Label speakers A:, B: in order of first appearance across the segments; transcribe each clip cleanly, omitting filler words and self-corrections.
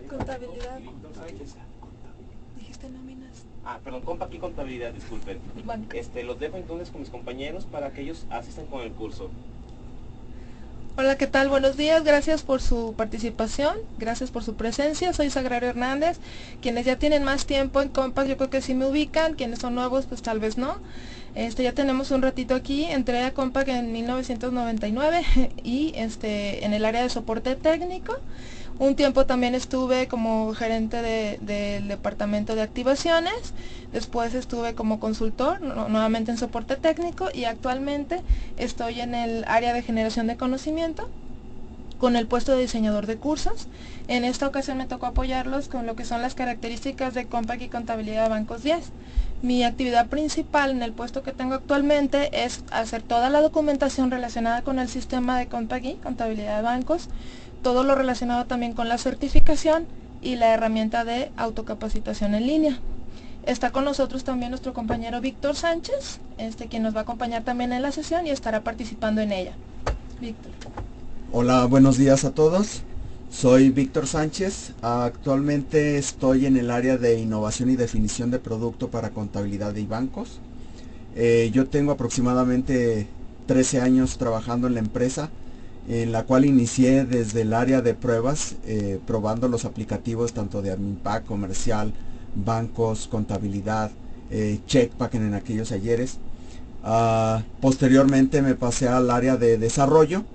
A: Contabilidad.
B: Ay, ¿qué sea?
A: Dijiste nóminas.
B: Perdón, Compac y contabilidad, disculpen.
A: Banco.
B: Los dejo entonces con mis compañeros para que ellos asistan con el curso.
A: Hola, ¿qué tal? Buenos días, gracias por su participación, gracias por su presencia. Soy Sagrario Hernández. Quienes ya tienen más tiempo en Compac yo creo que sí me ubican, quienes son nuevos pues tal vez no. Ya tenemos un ratito aquí, entré a Compac en 1999 y en el área de soporte técnico. Un tiempo también estuve como gerente del departamento de activaciones, después estuve como consultor, nuevamente en soporte técnico, y actualmente estoy en el área de generación de conocimiento con el puesto de diseñador de cursos. En esta ocasión me tocó apoyarlos con lo que son las características de Compac y contabilidad de bancos 10. Mi actividad principal en el puesto que tengo actualmente es hacer toda la documentación relacionada con el sistema de Compac y contabilidad de bancos, todo lo relacionado también con la certificación y la herramienta de autocapacitación en línea. Está con nosotros también nuestro compañero Víctor Sánchez, quien nos va a acompañar también en la sesión y estará participando en ella. Víctor.
C: Hola, buenos días a todos. Soy Víctor Sánchez. Actualmente estoy en el área de innovación y definición de producto para contabilidad y bancos. Yo tengo aproximadamente 13 años trabajando en la empresa, en la cual inicié desde el área de pruebas, probando los aplicativos tanto de Adminpack, comercial, bancos, contabilidad, Checkpack en aquellos ayeres. Posteriormente me pasé al área de desarrollo,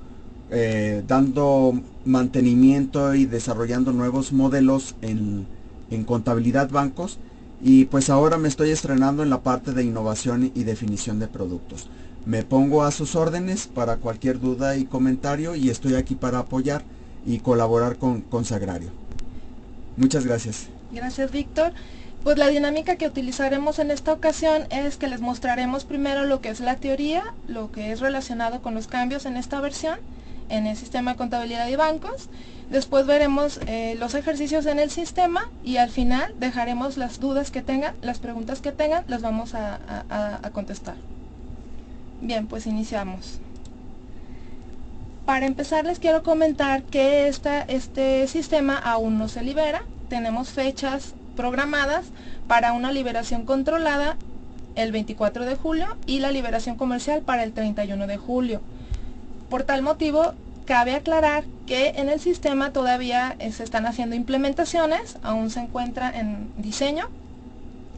C: dando mantenimiento y desarrollando nuevos modelos en contabilidad bancos, y pues ahora me estoy estrenando en la parte de innovación y definición de productos. Me pongo a sus órdenes para cualquier duda y comentario, y estoy aquí para apoyar y colaborar con Sagrario. Muchas gracias.
A: Gracias, Víctor. Pues la dinámica que utilizaremos en esta ocasión es que les mostraremos primero lo que es la teoría, lo que es relacionado con los cambios en esta versión, en el sistema de contabilidad y bancos. Después veremos los ejercicios en el sistema y al final dejaremos las dudas que tengan, las preguntas que tengan, las vamos a contestar. Bien, pues iniciamos. Para empezar les quiero comentar que este sistema aún no se libera. Tenemos fechas programadas para una liberación controlada el 24 de julio y la liberación comercial para el 31 de julio. Por tal motivo, cabe aclarar que en el sistema todavía se están haciendo implementaciones, aún se encuentra en diseño,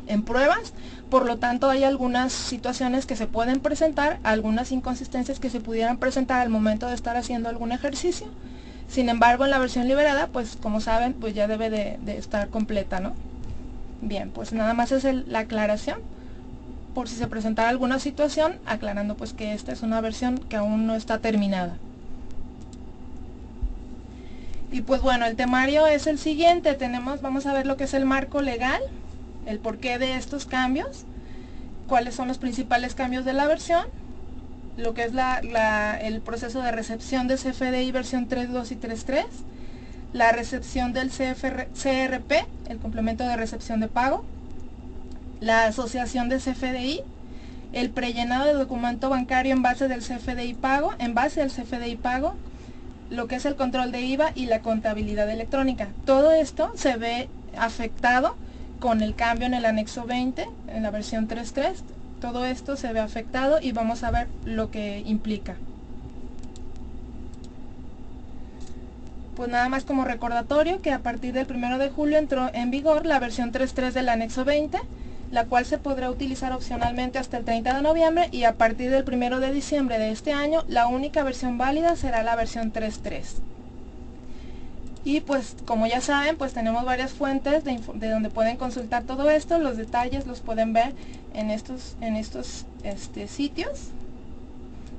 A: en pruebas, por lo tanto hay algunas situaciones que se pueden presentar, algunas inconsistencias que se pudieran presentar al momento de estar haciendo algún ejercicio. Sin embargo, en la versión liberada, pues como saben, pues ya debe de estar completa, ¿no? Bien, pues nada más es la aclaración, por si se presentara alguna situación, aclarando pues que esta es una versión que aún no está terminada. Y pues bueno, el temario es el siguiente. Vamos a ver lo que es el marco legal, el porqué de estos cambios, cuáles son los principales cambios de la versión, lo que es el proceso de recepción de CFDI versión 3.2 y 3.3, la recepción del CRP, el complemento de recepción de pago, la asociación de CFDI, el prellenado de documento bancario en base del CFDI pago, lo que es el control de IVA y la contabilidad electrónica. Todo esto se ve afectado con el cambio en el anexo 20, en la versión 3.3. Todo esto se ve afectado y vamos a ver lo que implica. Pues nada más como recordatorio que a partir del 1 de julio entró en vigor la versión 3.3 del anexo 20, la cual se podrá utilizar opcionalmente hasta el 30 de noviembre, y a partir del 1 de diciembre de este año la única versión válida será la versión 3.3. Y pues como ya saben, pues tenemos varias fuentes de donde pueden consultar todo esto. Los detalles los pueden ver en estos sitios.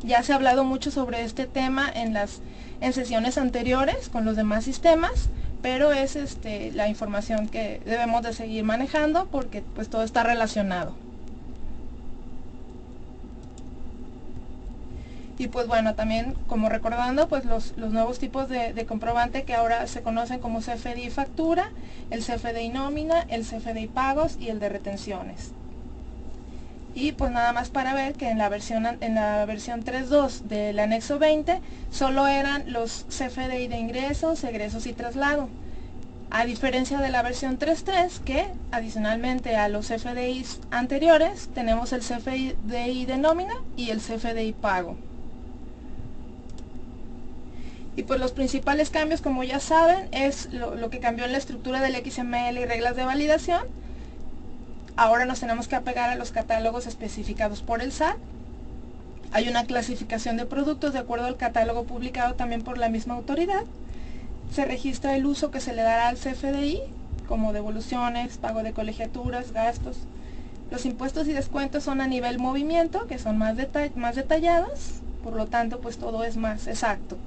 A: Ya se ha hablado mucho sobre este tema en sesiones anteriores con los demás sistemas, pero es la información que debemos de seguir manejando porque pues todo está relacionado. Y pues bueno, también como recordando pues los nuevos tipos de comprobante que ahora se conocen como CFDI factura, el CFDI nómina, el CFDI pagos y el de retenciones. Y pues nada más para ver que en la versión 3.2 del anexo 20 solo eran los CFDI de ingresos, egresos y traslado. A diferencia de la versión 3.3, que adicionalmente a los CFDIs anteriores tenemos el CFDI de nómina y el CFDI pago. Y pues los principales cambios, como ya saben, es lo que cambió en la estructura del XML y reglas de validación. Ahora nos tenemos que apegar a los catálogos especificados por el SAT. Hay una clasificación de productos de acuerdo al catálogo publicado también por la misma autoridad. Se registra el uso que se le dará al CFDI, como devoluciones, pago de colegiaturas, gastos. Los impuestos y descuentos son a nivel movimiento, que son más detallados, por lo tanto pues todo es más exacto.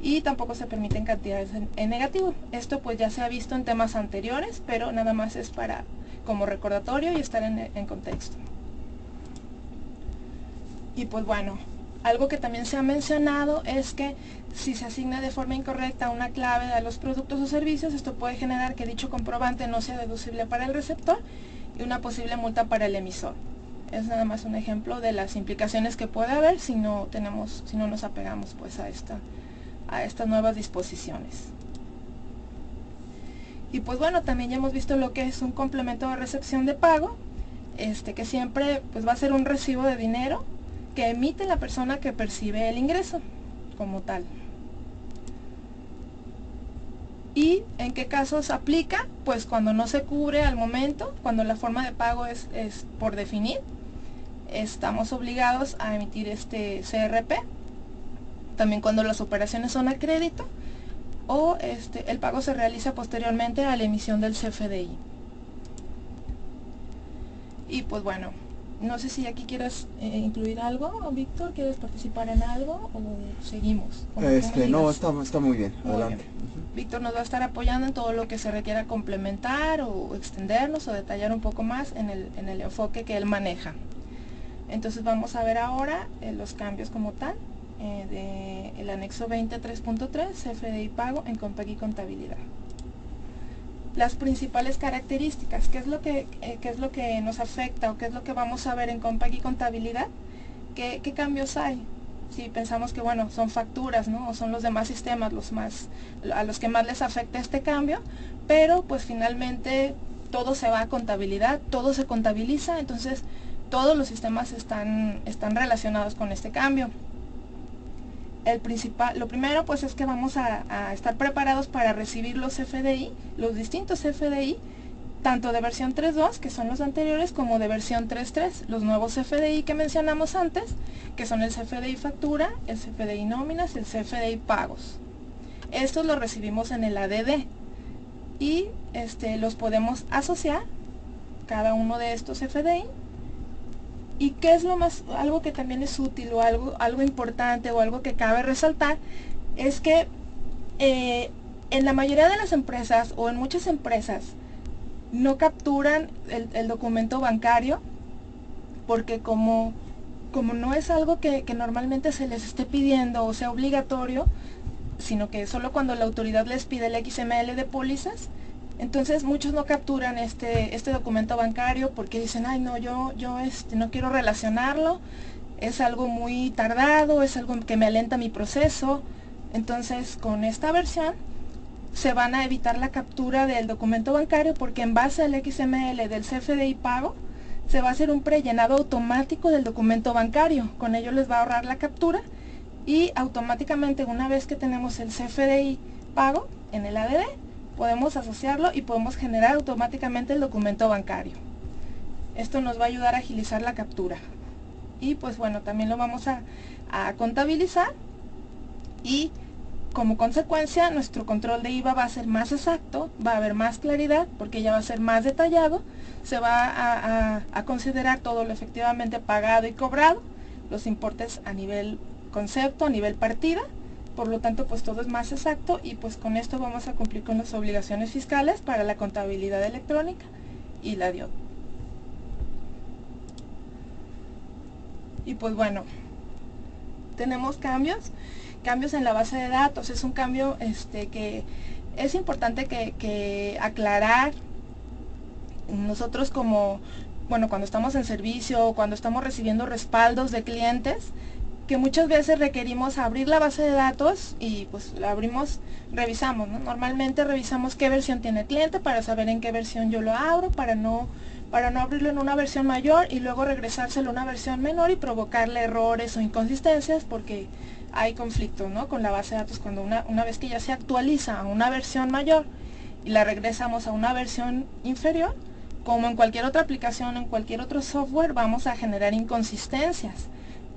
A: Y tampoco se permiten cantidades en negativo. Esto pues ya se ha visto en temas anteriores, pero nada más es como recordatorio y estar en contexto. Y pues bueno, algo que también se ha mencionado es que si se asigna de forma incorrecta una clave a los productos o servicios, esto puede generar que dicho comprobante no sea deducible para el receptor y una posible multa para el emisor. Es nada más un ejemplo de las implicaciones que puede haber si no nos apegamos pues a estas nuevas disposiciones. Y pues bueno, también ya hemos visto lo que es un complemento de recepción de pago, que siempre pues va a ser un recibo de dinero que emite la persona que percibe el ingreso como tal. ¿Y en qué casos aplica? Pues cuando no se cubre al momento, cuando la forma de pago es por definir, estamos obligados a emitir este CRP. También cuando las operaciones son a crédito o el pago se realiza posteriormente a la emisión del CFDI. Y pues bueno, no sé si aquí quieras incluir algo, Víctor, ¿quieres participar en algo o seguimos?
C: No, está muy bien, adelante.
A: Víctor nos va a estar apoyando en todo lo que se requiera complementar o extendernos o detallar un poco más en el enfoque que él maneja. Entonces vamos a ver ahora los cambios como tal del anexo 20 3.3, CFDI pago en Compag y contabilidad. Las principales características, ¿qué es lo que nos afecta o qué es lo que vamos a ver en Compag y contabilidad? ¿Qué cambios hay? Si pensamos que bueno, son facturas, ¿no? O son los demás sistemas a los que más les afecta este cambio, pero pues finalmente todo se va a contabilidad, todo se contabiliza, entonces todos los sistemas están relacionados con este cambio. Lo primero pues es que vamos a estar preparados para recibir los CFDI, los distintos CFDI, tanto de versión 3.2, que son los anteriores, como de versión 3.3, los nuevos CFDI que mencionamos antes, que son el CFDI factura, el CFDI nóminas y el CFDI pagos. Estos los recibimos en el ADD y los podemos asociar, cada uno de estos CFDI. ¿Y qué es algo que también es útil o algo importante o algo que cabe resaltar? Es que en la mayoría de las empresas o en muchas empresas no capturan el documento bancario porque como no es algo que normalmente se les esté pidiendo o sea obligatorio, sino que solo cuando la autoridad les pide el XML de pólizas, entonces muchos no capturan este documento bancario porque dicen, ay no, yo no quiero relacionarlo, es algo muy tardado, es algo que me alenta mi proceso. Entonces con esta versión se van a evitar la captura del documento bancario porque en base al XML del CFDI pago se va a hacer un prellenado automático del documento bancario. Con ello les va a ahorrar la captura y automáticamente una vez que tenemos el CFDI pago en el ADD, podemos asociarlo y podemos generar automáticamente el documento bancario. Esto nos va a ayudar a agilizar la captura. Y pues bueno, también lo vamos a contabilizar y como consecuencia nuestro control de IVA va a ser más exacto, va a haber más claridad porque ya va a ser más detallado, se va a considerar todo lo efectivamente pagado y cobrado, los importes a nivel concepto, a nivel partida. Por lo tanto, pues todo es más exacto y pues con esto vamos a cumplir con las obligaciones fiscales para la contabilidad electrónica y la DIOT. Y pues bueno, tenemos cambios en la base de datos. Es un cambio que es importante que aclarar. Nosotros cuando estamos en servicio o cuando estamos recibiendo respaldos de clientes, que muchas veces requerimos abrir la base de datos y pues la abrimos, revisamos, ¿no? Normalmente revisamos qué versión tiene el cliente para saber en qué versión yo lo abro, para no abrirlo en una versión mayor y luego regresárselo a una versión menor y provocarle errores o inconsistencias porque hay conflicto, ¿no? Con la base de datos cuando una vez que ya se actualiza a una versión mayor y la regresamos a una versión inferior, como en cualquier otra aplicación, en cualquier otro software, vamos a generar inconsistencias.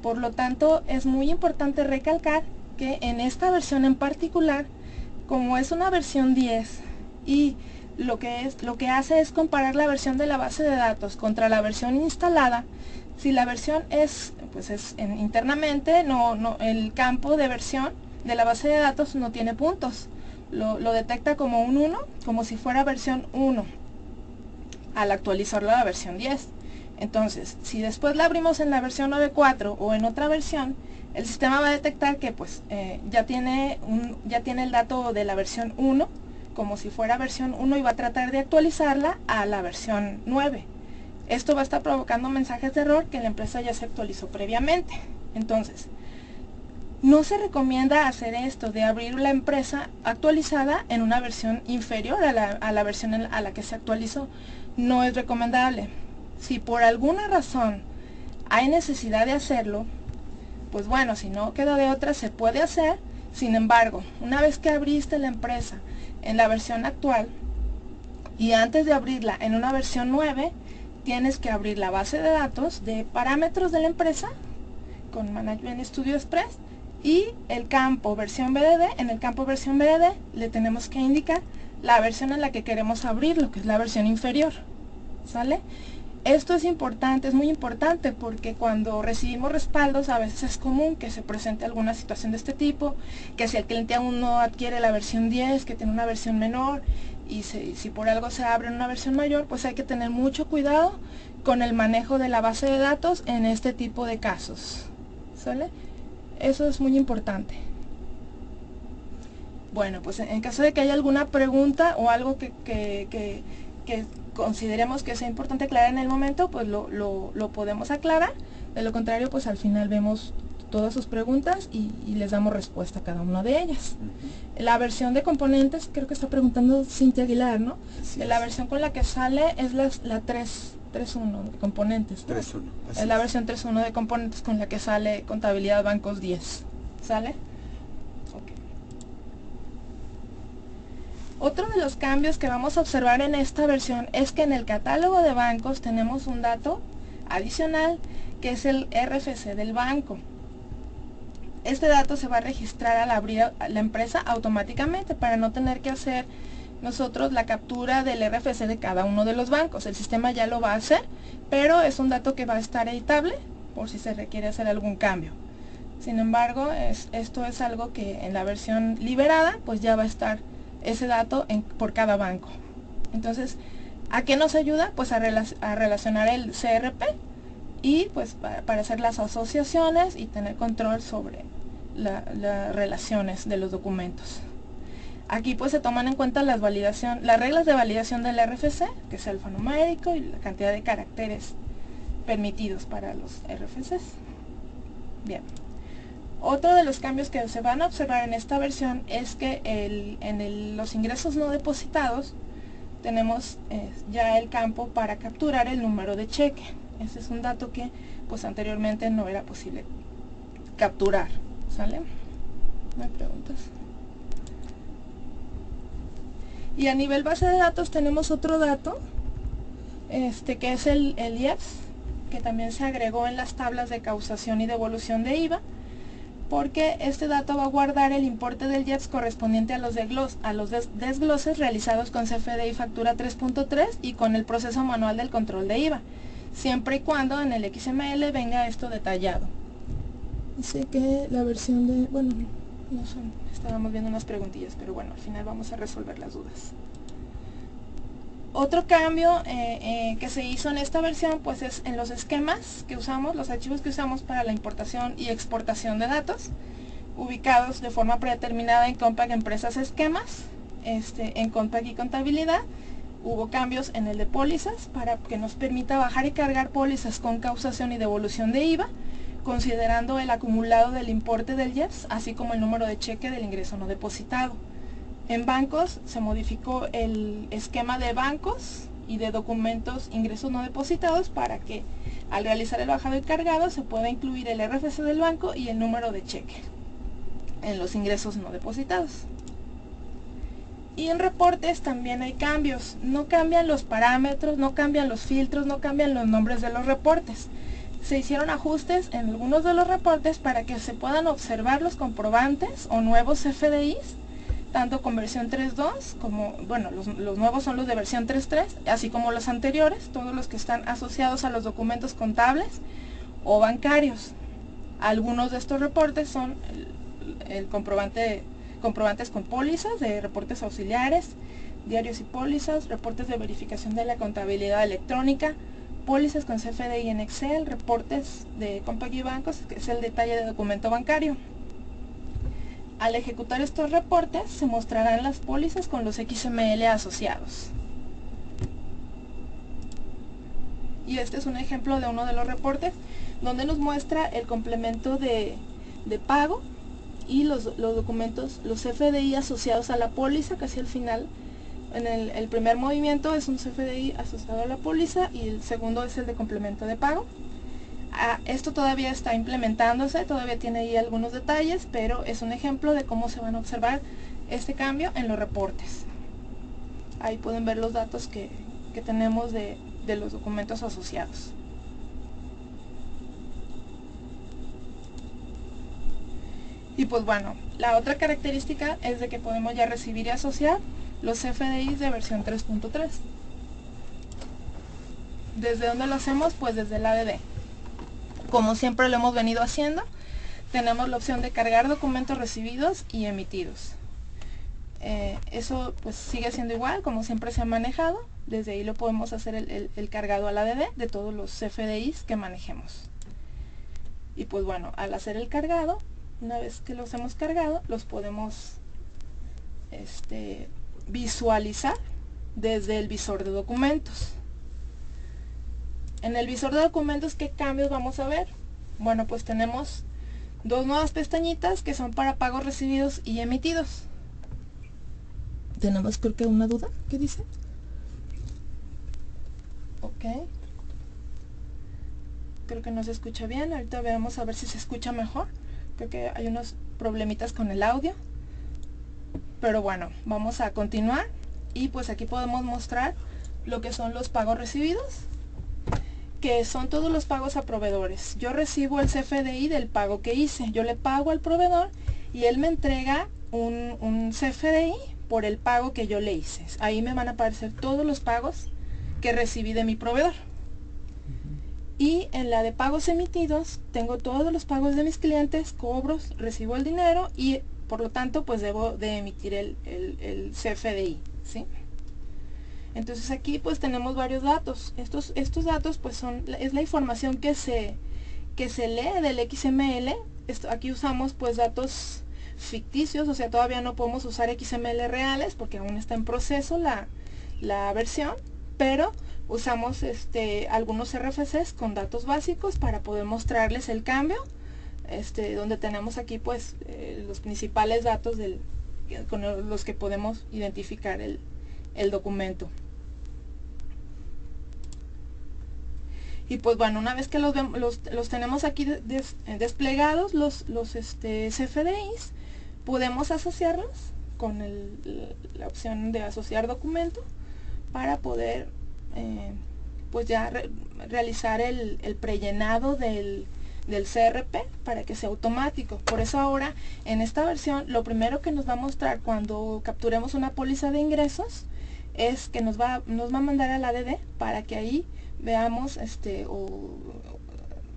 A: Por lo tanto, es muy importante recalcar que en esta versión en particular, como es una versión 10 y lo que hace es comparar la versión de la base de datos contra la versión instalada, si la versión internamente, el campo de versión de la base de datos no tiene puntos. Lo detecta como un 1, como si fuera versión 1, al actualizarlo a la versión 10. Entonces, si después la abrimos en la versión 9.4 o en otra versión, el sistema va a detectar que pues ya tiene el dato de la versión 1, como si fuera versión 1 y va a tratar de actualizarla a la versión 9. Esto va a estar provocando mensajes de error que la empresa ya se actualizó previamente. Entonces, no se recomienda hacer esto de abrir la empresa actualizada en una versión inferior a la versión a la que se actualizó. No es recomendable. Si por alguna razón hay necesidad de hacerlo, pues bueno, si no queda de otra se puede hacer. Sin embargo, una vez que abriste la empresa en la versión actual y antes de abrirla en una versión 9, tienes que abrir la base de datos de parámetros de la empresa con Management Studio Express y el campo versión BDD. En el campo versión BDD le tenemos que indicar la versión en la que queremos abrirlo, que es la versión inferior. ¿Sale? Esto es importante, es muy importante porque cuando recibimos respaldos a veces es común que se presente alguna situación de este tipo, que si el cliente aún no adquiere la versión 10, que tiene una versión menor y si por algo se abre en una versión mayor, pues hay que tener mucho cuidado con el manejo de la base de datos en este tipo de casos. ¿Sale? Eso es muy importante. Bueno, pues en caso de que haya alguna pregunta o algo que consideremos que sea importante aclarar en el momento, pues lo podemos aclarar. De lo contrario, pues al final vemos todas sus preguntas y les damos respuesta a cada una de ellas. La versión de componentes, creo que está preguntando Cintia Aguilar, ¿no? La versión con la que sale es la 3.1 de componentes, ¿no?
C: 3.1.
A: Es la versión 3.1 de componentes con la que sale Contabilidad Bancos 10. ¿Sale? Otro de los cambios que vamos a observar en esta versión es que en el catálogo de bancos tenemos un dato adicional que es el RFC del banco. Este dato se va a registrar al abrir la empresa automáticamente para no tener que hacer nosotros la captura del RFC de cada uno de los bancos. El sistema ya lo va a hacer, pero es un dato que va a estar editable por si se requiere hacer algún cambio. Sin embargo, esto es algo que en la versión liberada pues ya va a estar ese dato por cada banco. Entonces, ¿a qué nos ayuda? Pues a relacionar el CRP y pues para hacer las asociaciones y tener control sobre las relaciones de los documentos. Aquí pues se toman en cuenta las reglas de validación del RFC, que es alfanumérico y la cantidad de caracteres permitidos para los RFCs. Bien. Otro de los cambios que se van a observar en esta versión es que los ingresos no depositados tenemos ya el campo para capturar el número de cheque. Ese es un dato que pues anteriormente no era posible capturar. ¿Sale? ¿No hay preguntas? Y a nivel base de datos tenemos otro dato que es el IEPS, que también se agregó en las tablas de causación y devolución de IVA, porque este dato va a guardar el importe del IEPS correspondiente a los desgloses realizados con CFDI factura 3.3 y con el proceso manual del control de IVA, siempre y cuando en el XML venga esto detallado. Dice que la versión de... bueno, no son, estábamos viendo unas preguntillas, pero bueno, al final vamos a resolver las dudas. Otro cambio que se hizo en esta versión pues es en los esquemas que usamos, los archivos que usamos para la importación y exportación de datos, ubicados de forma predeterminada en Compact Empresas Esquemas, en Compact y Contabilidad. Hubo cambios en el de pólizas para que nos permita bajar y cargar pólizas con causación y devolución de IVA, considerando el acumulado del importe del IEPS, así como el número de cheque del ingreso no depositado. En bancos se modificó el esquema de bancos y de documentos ingresos no depositados para que al realizar el bajado y cargado se pueda incluir el RFC del banco y el número de cheque en los ingresos no depositados. Y en reportes también hay cambios. No cambian los parámetros, no cambian los filtros, no cambian los nombres de los reportes. Se hicieron ajustes en algunos de los reportes para que se puedan observar los comprobantes o nuevos FDIs, tanto con versión 3.2 como, bueno, los nuevos son los de versión 3.3, así como los anteriores, todos los que están asociados a los documentos contables o bancarios. Algunos de estos reportes son el comprobantes con pólizas, de reportes auxiliares, diarios y pólizas, reportes de verificación de la contabilidad electrónica, pólizas con CFDI en Excel, reportes de Compag y bancos, que es el detalle de documento bancario. Al ejecutar estos reportes se mostrarán las pólizas con los XML asociados. Y este es un ejemplo de uno de los reportes donde nos muestra el complemento de pago y los documentos, los CFDI asociados a la póliza, casi al final. En el primer movimiento es un CFDI asociado a la póliza y el segundo es el de complemento de pago. Esto todavía está implementándose, todavía tiene ahí algunos detalles, pero es un ejemplo de cómo se van a observar este cambio en los reportes. Ahí pueden ver los datos que tenemos de los documentos asociados. Y pues bueno, la otra característica es de que podemos ya recibir y asociar los CFDIs de versión 3.3. ¿Desde dónde lo hacemos? Pues desde el ADD. Como siempre lo hemos venido haciendo, tenemos la opción de cargar documentos recibidos y emitidos. Eso pues sigue siendo igual, como siempre se ha manejado. Desde ahí lo podemos hacer el cargado al ADD de todos los CFDIs que manejemos. Y pues bueno, al hacer el cargado, una vez que los hemos cargado, los podemos visualizar desde el visor de documentos. En el visor de documentos, ¿qué cambios vamos a ver? Bueno, pues tenemos dos nuevas pestañitas que son para pagos recibidos y emitidos. ¿Tenemos creo que una duda? ¿Qué dice? Ok. Creo que no se escucha bien. Ahorita vamos a ver si se escucha mejor. Creo que hay unos problemitas con el audio. Pero bueno, vamos a continuar. Y pues aquí podemos mostrar lo que son los pagos recibidos, que son todos los pagos a proveedores. Yo recibo el CFDI del pago que hice. Yo le pago al proveedor y él me entrega un CFDI por el pago que yo le hice. Ahí me van a aparecer todos los pagos que recibí de mi proveedor. Y en la de pagos emitidos tengo todos los pagos de mis clientes, cobros, recibo el dinero y por lo tanto pues debo de emitir el CFDI, ¿sí? Entonces aquí pues tenemos varios datos. Estos datos pues es la información que se lee del XML. Aquí usamos pues datos ficticios, o sea, todavía no podemos usar XML reales porque aún está en proceso la versión, pero usamos algunos RFCs con datos básicos para poder mostrarles el cambio, donde tenemos aquí pues los principales datos con los que podemos identificar el documento. Y pues bueno, una vez que los tenemos aquí desplegados, los CFDIs, podemos asociarlos con la opción de asociar documento para poder pues ya realizar el prellenado del CRP para que sea automático. Por eso ahora en esta versión lo primero que nos va a mostrar cuando capturemos una póliza de ingresos es que nos va a mandar al ADD para que ahí veamos o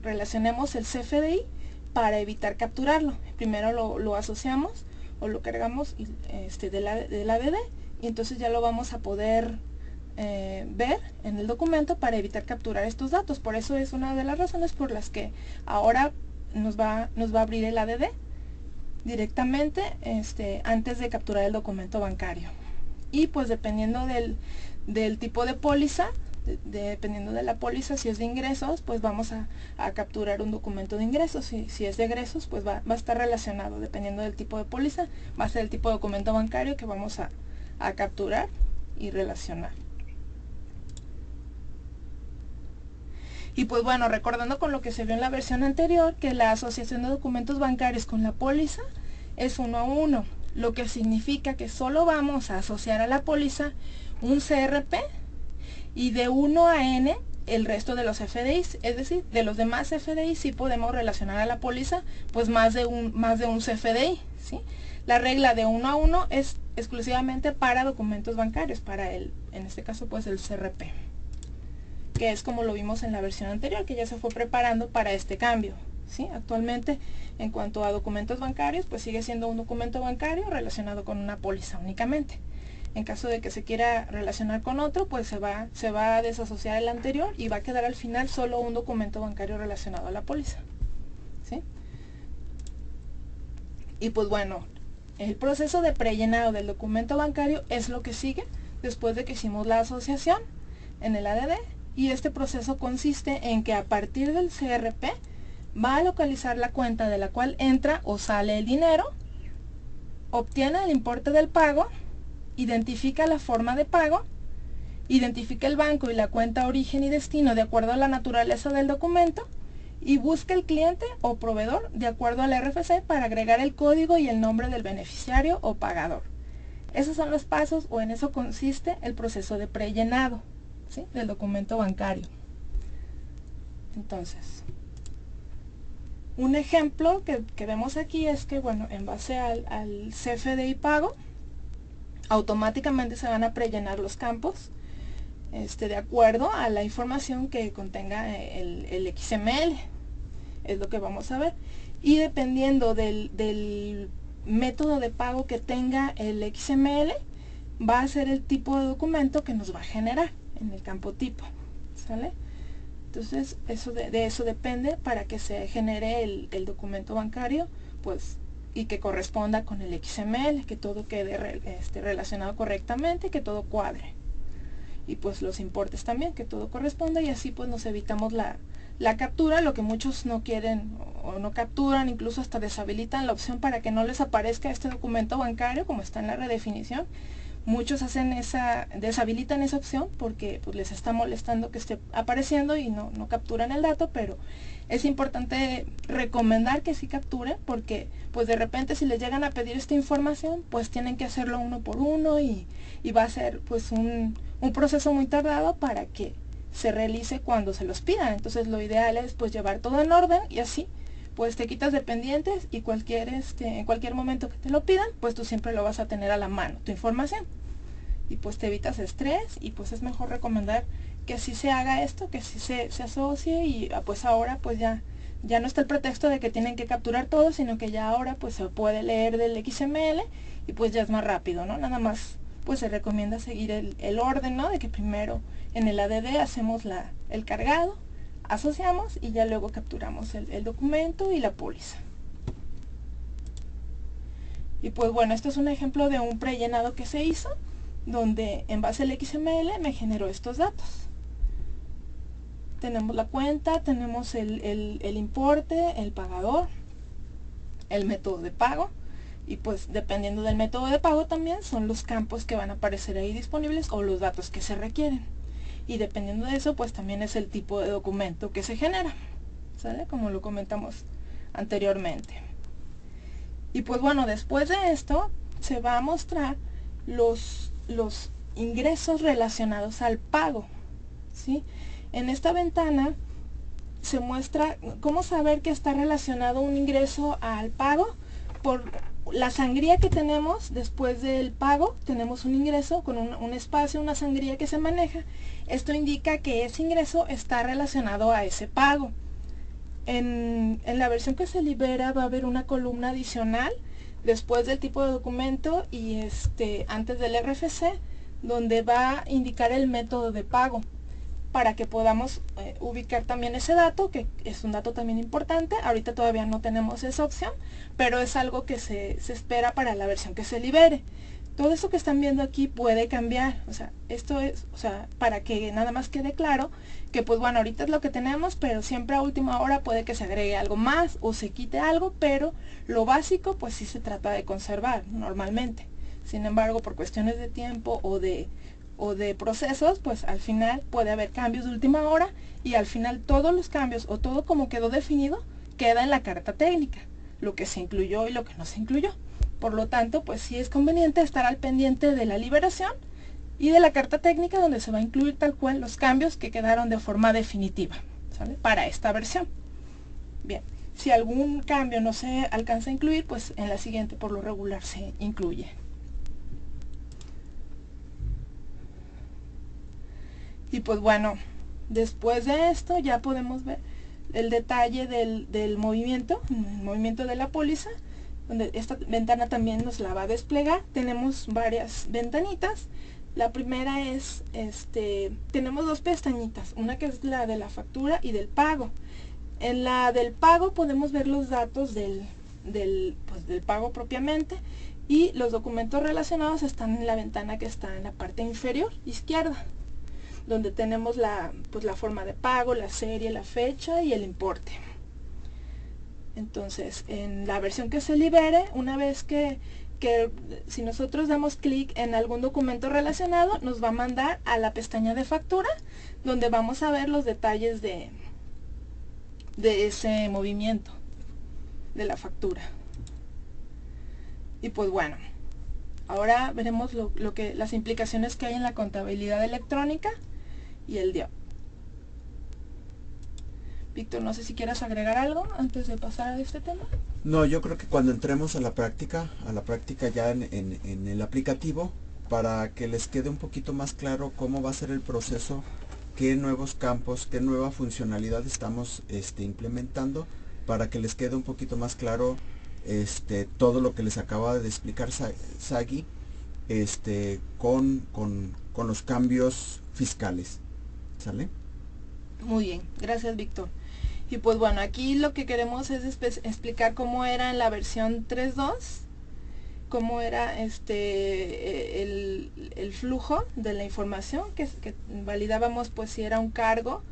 A: relacionemos el CFDI para evitar capturarlo. Primero lo asociamos o lo cargamos del ADD y entonces ya lo vamos a poder ver en el documento para evitar capturar estos datos. Por eso es una de las razones por las que ahora nos va a abrir el ADD directamente antes de capturar el documento bancario. Y pues dependiendo del tipo de póliza, dependiendo de la póliza, si es de ingresos, pues vamos a capturar un documento de ingresos. Si es de egresos, pues va a estar relacionado, dependiendo del tipo de póliza, va a ser el tipo de documento bancario que vamos a capturar y relacionar. Y pues bueno, recordando con lo que se vio en la versión anterior, que la asociación de documentos bancarios con la póliza es 1 a 1, lo que significa que solo vamos a asociar a la póliza un CRP y de 1 a N el resto de los FDIs, es decir, de los demás FDIs sí podemos relacionar a la póliza pues más de un CFDI, ¿sí? La regla de 1 a 1 es exclusivamente para documentos bancarios, para en este caso pues el CRP, que es como lo vimos en la versión anterior, que ya se fue preparando para este cambio, ¿sí? Actualmente, en cuanto a documentos bancarios, pues sigue siendo un documento bancario relacionado con una póliza únicamente. En caso de que se quiera relacionar con otro, pues se va a desasociar el anterior y va a quedar al final solo un documento bancario relacionado a la póliza, ¿sí? Y pues bueno, el proceso de prellenado del documento bancario es lo que sigue después de que hicimos la asociación en el ADD. Y este proceso consiste en que a partir del CRP va a localizar la cuenta de la cual entra o sale el dinero, obtiene el importe del pago, identifica la forma de pago, identifica el banco y la cuenta origen y destino de acuerdo a la naturaleza del documento y busca el cliente o proveedor de acuerdo al RFC para agregar el código y el nombre del beneficiario o pagador. Esos son los pasos, o en eso consiste el proceso de prellenado, ¿sí?, del documento bancario. Entonces, un ejemplo que vemos aquí es que, bueno, en base al CFDI pago, automáticamente se van a prellenar los campos de acuerdo a la información que contenga el XML, es lo que vamos a ver. Y dependiendo del método de pago que tenga el XML, va a ser el tipo de documento que nos va a generar en el campo tipo, ¿sale? Entonces de eso depende para que se genere el documento bancario, pues, y que corresponda con el XML, que todo quede relacionado correctamente, que todo cuadre, y pues los importes también, que todo corresponda, y así pues nos evitamos la captura, lo que muchos no quieren o no capturan, incluso hasta deshabilitan la opción para que no les aparezca este documento bancario como está en la redefinición. Muchos deshabilitan esa opción porque pues, les está molestando que esté apareciendo y no capturan el dato, pero es importante recomendar que sí capturen, porque pues de repente si les llegan a pedir esta información, pues tienen que hacerlo uno por uno y va a ser pues un proceso muy tardado para que se realice cuando se los pidan. Entonces lo ideal es pues llevar todo en orden y así pues te quitas de pendientes y en cualquier momento que te lo pidan, pues tú siempre lo vas a tener a la mano, tu información. Y pues te evitas estrés y pues es mejor recomendar que sí se haga esto, que sí se asocie y pues ahora pues ya no está el pretexto de que tienen que capturar todo, sino que ya ahora pues se puede leer del XML y pues ya es más rápido, ¿no? Nada más pues se recomienda seguir el orden, ¿no? De que primero en el ADD hacemos el cargado, asociamos y ya luego capturamos el documento y la póliza. Y pues bueno, esto es un ejemplo de un prellenado que se hizo, donde en base al XML me generó estos datos. Tenemos la cuenta, tenemos el importe, el pagador, el método de pago, y pues dependiendo del método de pago también son los campos que van a aparecer ahí disponibles o los datos que se requieren. Y dependiendo de eso, pues también es el tipo de documento que se genera, ¿sale? Como lo comentamos anteriormente. Y pues bueno, después de esto se va a mostrar los ingresos relacionados al pago, ¿sí? En esta ventana se muestra cómo saber que está relacionado un ingreso al pago. Por la sangría que tenemos después del pago, tenemos un ingreso con un espacio, una sangría que se maneja. Esto indica que ese ingreso está relacionado a ese pago. En la versión que se libera va a haber una columna adicional después del tipo de documento y antes del RFC, donde va a indicar el método de pago, para que podamos ubicar también ese dato, que es un dato también importante. Ahorita todavía no tenemos esa opción, pero es algo que se espera para la versión que se libere. Todo eso que están viendo aquí puede cambiar, o sea, esto es, o sea, para que nada más quede claro que pues bueno, ahorita es lo que tenemos, pero siempre a última hora puede que se agregue algo más o se quite algo, pero lo básico pues sí se trata de conservar normalmente. Sin embargo, por cuestiones de tiempo o de procesos, pues al final puede haber cambios de última hora y al final todos los cambios o todo como quedó definido queda en la carta técnica, lo que se incluyó y lo que no se incluyó. Por lo tanto, pues sí es conveniente estar al pendiente de la liberación y de la carta técnica donde se va a incluir tal cual los cambios que quedaron de forma definitiva, ¿sale? Para esta versión. Bien, si algún cambio no se alcanza a incluir, pues en la siguiente por lo regular se incluye. Y pues bueno, después de esto ya podemos ver el detalle del movimiento, el movimiento de la póliza, donde esta ventana también nos la va a desplegar. Tenemos varias ventanitas. La primera es, tenemos dos pestañitas, una que es la de la factura y del pago. En la del pago podemos ver los datos del pago propiamente, y los documentos relacionados están en la ventana que está en la parte inferior izquierda, donde tenemos la forma de pago, la serie, la fecha y el importe. Entonces, en la versión que se libere, una vez que si nosotros damos clic en algún documento relacionado, nos va a mandar a la pestaña de factura, donde vamos a ver los detalles de ese movimiento de la factura. Y pues bueno, ahora veremos las implicaciones que hay en la contabilidad electrónica y el DIOP. Víctor, no sé si quieras agregar algo antes de pasar a este tema.
C: No, yo creo que cuando entremos a la práctica ya en el aplicativo, para que les quede un poquito más claro cómo va a ser el proceso, qué nuevos campos, qué nueva funcionalidad estamos implementando, para que les quede un poquito más claro todo lo que les acaba de explicar Sagi, con los cambios fiscales. ¿Sale?
A: Muy bien, gracias Víctor. Y pues bueno, aquí lo que queremos es explicar cómo era en la versión 3.2, cómo era el flujo de la información que validábamos, pues si era un cargo,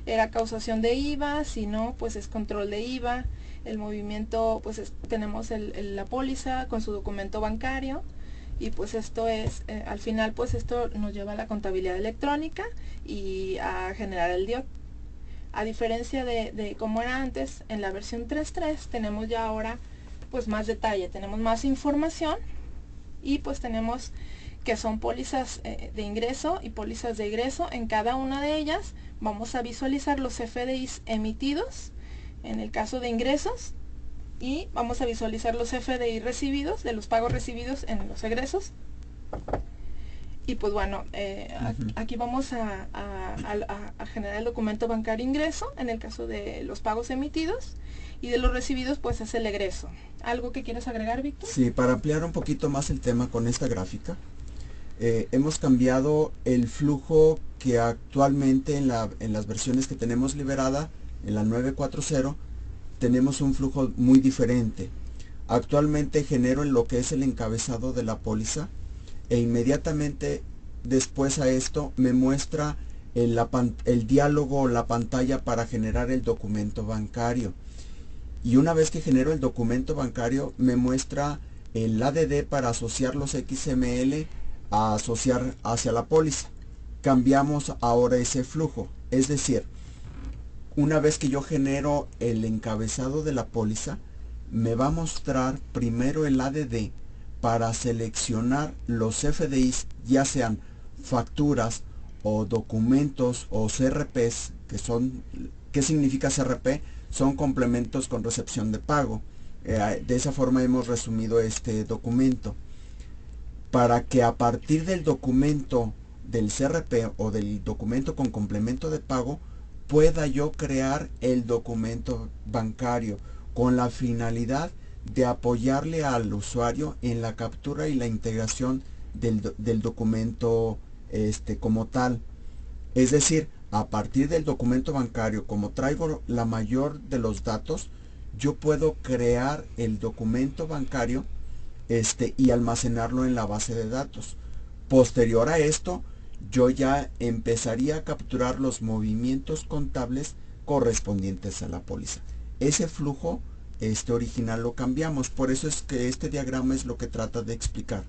A: era causación de IVA, si no, pues es control de IVA. El movimiento, pues tenemos la póliza con su documento bancario, y pues esto es, al final pues esto nos lleva a la contabilidad electrónica y a generar el DIOP. A diferencia de cómo era antes, en la versión 3.3 tenemos ya ahora pues más detalle, tenemos más información, y pues tenemos que son pólizas de ingreso y pólizas de egreso. En cada una de ellas vamos a visualizar los FDIs emitidos en el caso de ingresos, y vamos a visualizar los FDI recibidos, de los pagos recibidos en los egresos. Y pues bueno, aquí vamos a generar el documento bancario ingreso en el caso de los pagos emitidos, y de los recibidos pues es el egreso. ¿Algo que quieras agregar, Víctor?
C: Sí, para ampliar un poquito más el tema con esta gráfica, hemos cambiado el flujo que actualmente en las versiones que tenemos liberada, en la 940, tenemos un flujo muy diferente. Actualmente genero en lo que es el encabezado de la póliza, e inmediatamente después a esto me muestra el diálogo o la pantalla para generar el documento bancario. Y una vez que genero el documento bancario, me muestra el ADD para asociar los XML a asociar hacia la póliza. Cambiamos ahora ese flujo, es decir, una vez que yo genero el encabezado de la póliza, me va a mostrar primero el ADD para seleccionar los FDIs, ya sean facturas o documentos o CRPs, ¿qué significa CRP? Son complementos con recepción de pago. De esa forma hemos resumido este documento, para que a partir del documento del CRP o del documento con complemento de pago pueda yo crear el documento bancario, con la finalidad de apoyarle al usuario en la captura y la integración del documento como tal. Es decir, a partir del documento bancario, como traigo la mayor de los datos, yo puedo crear el documento bancario y almacenarlo en la base de datos. Posterior a esto, yo ya empezaría a capturar los movimientos contables correspondientes a la póliza. Ese flujo original lo cambiamos, por eso es que este diagrama es lo que trata de explicar.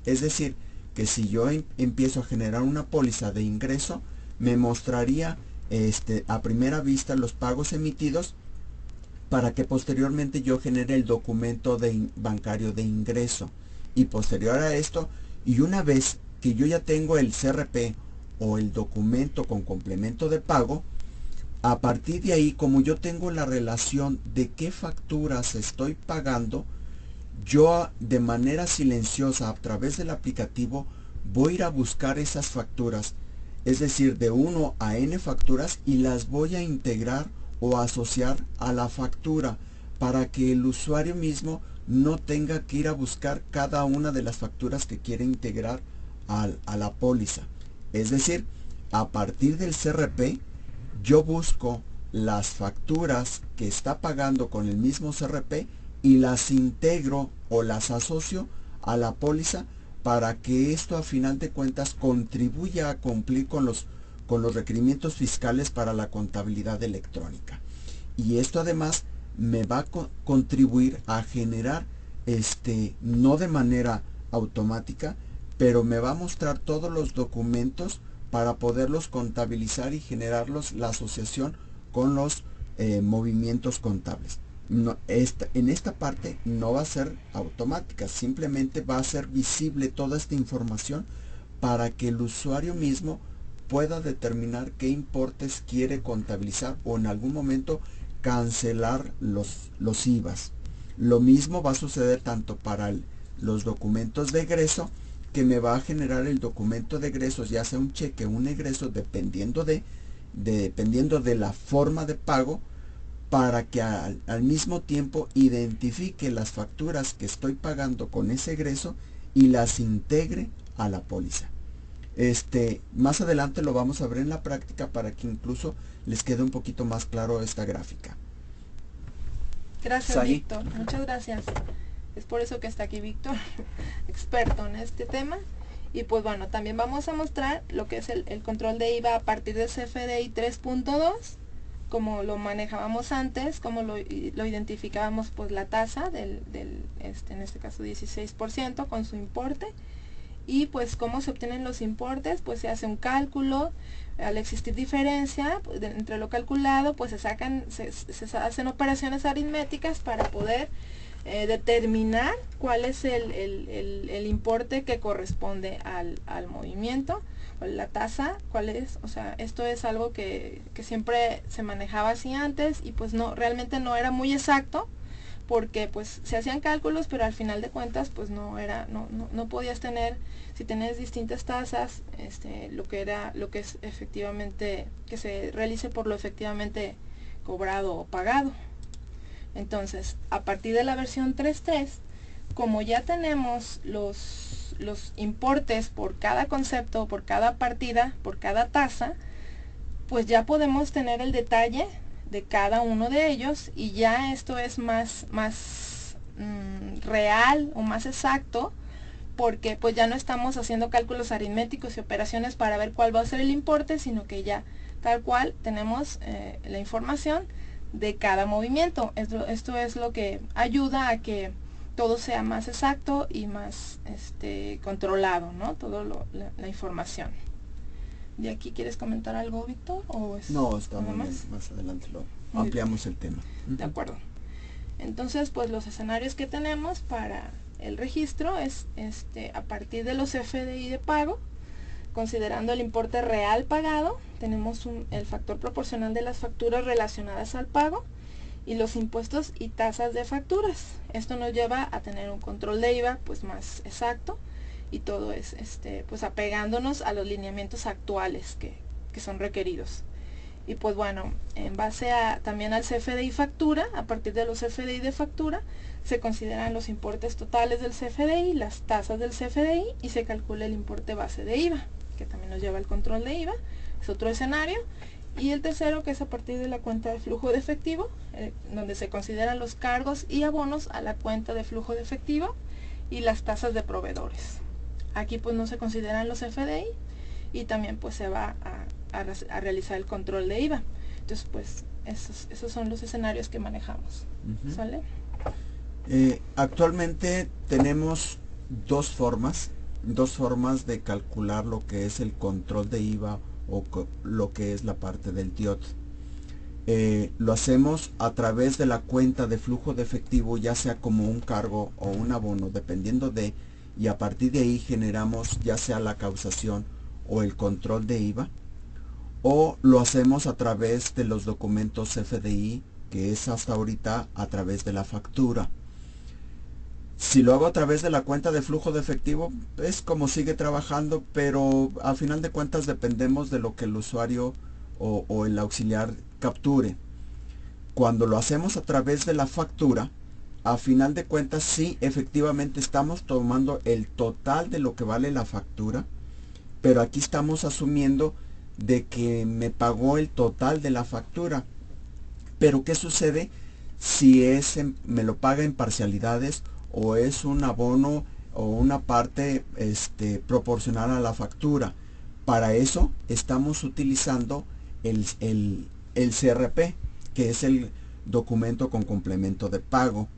C: Es decir, que si yo empiezo a generar una póliza de ingreso, me mostraría a primera vista los pagos emitidos para que posteriormente yo genere el documento bancario de ingreso. Y posterior a esto, y una vez que yo ya tengo el CRP o el documento con complemento de pago, a partir de ahí, como yo tengo la relación de qué facturas estoy pagando, yo de manera silenciosa a través del aplicativo voy a ir a buscar esas facturas, es decir, de 1 a n facturas, y las voy a integrar o asociar a la factura para que el usuario mismo no tenga que ir a buscar cada una de las facturas que quiere integrar a la póliza. Es decir, a partir del CRP yo busco las facturas que está pagando con el mismo CRP y las integro o las asocio a la póliza para que esto a final de cuentas contribuya a cumplir con los requerimientos fiscales para la contabilidad electrónica. Y esto además me va a contribuir a generar, no de manera automática, pero me va a mostrar todos los documentos para poderlos contabilizar y generarlos la asociación con los movimientos contables. No, en esta parte no va a ser automática, simplemente va a ser visible toda esta información para que el usuario mismo pueda determinar qué importes quiere contabilizar o en algún momento cancelar los IVAs. Lo mismo va a suceder tanto para los documentos de egreso, que me va a generar el documento de egresos, ya sea un cheque o un egreso, dependiendo de la forma de pago, para que al mismo tiempo identifique las facturas que estoy pagando con ese egreso y las integre a la póliza. Más adelante lo vamos a ver en la práctica para que incluso les quede un poquito más claro esta gráfica.
A: Gracias,
C: Sagi.
A: Víctor. Muchas gracias. Es por eso que está aquí Víctor, experto en este tema. Y pues bueno, también vamos a mostrar lo que es el control de IVA a partir del CFDI 3.2, como lo manejábamos antes, como lo identificábamos, pues la tasa en este caso 16% con su importe. Y pues cómo se obtienen los importes, pues se hace un cálculo. Al existir diferencia entre lo calculado, pues se hacen operaciones aritméticas para poder determinar cuál es el importe que corresponde al movimiento, la tasa, cuál es. O sea, esto es algo que siempre se manejaba así antes, y pues no, realmente no era muy exacto, porque pues se hacían cálculos, pero al final de cuentas pues no podías tener, si tenías distintas tasas, lo que es efectivamente, que se realice por lo efectivamente cobrado o pagado. Entonces, a partir de la versión 3.3, como ya tenemos los importes por cada concepto, por cada partida, por cada tasa, pues ya podemos tener el detalle de cada uno de ellos, y ya esto es más real o más exacto, porque pues ya no estamos haciendo cálculos aritméticos y operaciones para ver cuál va a ser el importe, sino que ya tal cual tenemos la información de cada movimiento. Esto es lo que ayuda a que todo sea más exacto y más controlado, ¿no? Toda la información. ¿De aquí quieres comentar algo, Víctor?
C: No, está muy bien. Más adelante lo ampliamos el tema.
A: De acuerdo. Entonces, pues los escenarios que tenemos para el registro es a partir de los FDI de pago, considerando el importe real pagado, tenemos el factor proporcional de las facturas relacionadas al pago y los impuestos y tasas de facturas. Esto nos lleva a tener un control de IVA pues más exacto, y todo es pues apegándonos a los lineamientos actuales que son requeridos. Y pues bueno, en base también al CFDI factura, a partir de los CFDI de factura, se consideran los importes totales del CFDI, las tasas del CFDI, y se calcula el importe base de IVA, que también nos lleva al control de IVA, es otro escenario. Y el tercero, que es a partir de la cuenta de flujo de efectivo, donde se consideran los cargos y abonos a la cuenta de flujo de efectivo, y las tasas de proveedores. Aquí pues no se consideran los FDI y también pues se va a realizar el control de IVA. Entonces pues esos son los escenarios que manejamos. ¿Sale?
C: Actualmente tenemos dos formas de calcular lo que es el control de IVA o lo que es la parte del TIOT. Lo hacemos a través de la cuenta de flujo de efectivo, ya sea como un cargo o un abono, dependiendo de, y a partir de ahí generamos ya sea la causación o el control de IVA, o lo hacemos a través de los documentos FDI, que es hasta ahorita a través de la factura. Si lo hago a través de la cuenta de flujo de efectivo, es como sigue trabajando, pero a final de cuentas dependemos de lo que el usuario o el auxiliar capture. Cuando lo hacemos a través de la factura, a final de cuentas sí, efectivamente estamos tomando el total de lo que vale la factura, pero aquí estamos asumiendo de que me pagó el total de la factura. Pero ¿qué sucede si me lo paga en parcialidades o es un abono o una parte proporcional a la factura? Para eso estamos utilizando el CRP, que es el documento con complemento de pago.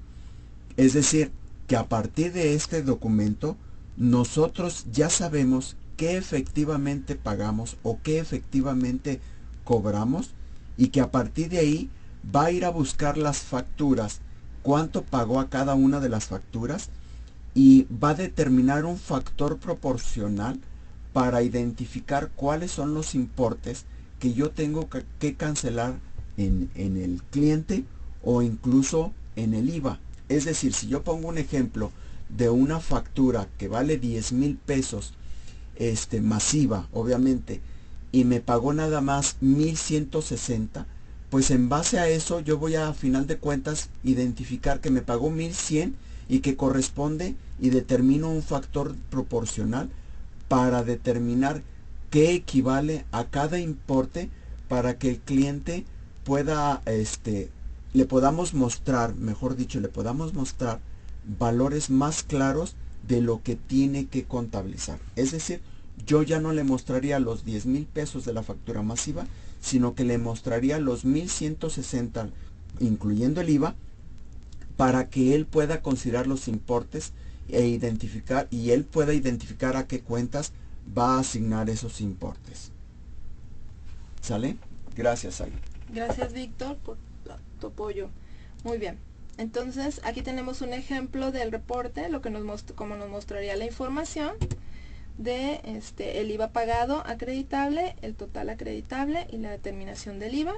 C: Es decir, que a partir de este documento nosotros ya sabemos qué efectivamente pagamos o qué efectivamente cobramos, y que a partir de ahí va a ir a buscar las facturas, cuánto pagó a cada una de las facturas, y va a determinar un factor proporcional para identificar cuáles son los importes que yo tengo que cancelar en el cliente o incluso en el IVA. Es decir, si yo pongo un ejemplo de una factura que vale 10,000 pesos masiva, obviamente, y me pagó nada más 1,160, pues en base a eso yo voy a final de cuentas identificar que me pagó 1,100 y que corresponde, y determino un factor proporcional para determinar qué equivale a cada importe, para que el cliente pueda, le podamos mostrar, mejor dicho, le podamos mostrar valores más claros de lo que tiene que contabilizar. Es decir, yo ya no le mostraría los 10,000 pesos de la factura masiva, sino que le mostraría los 1,160, incluyendo el IVA, para que él pueda considerar los importes y él pueda identificar a qué cuentas va a asignar esos importes. ¿Sale? Gracias, Agui.
A: Gracias, Víctor, por tu apoyo. Muy bien. Entonces, aquí tenemos un ejemplo del reporte, como nos mostraría la información de el IVA pagado acreditable, el total acreditable y la determinación del IVA.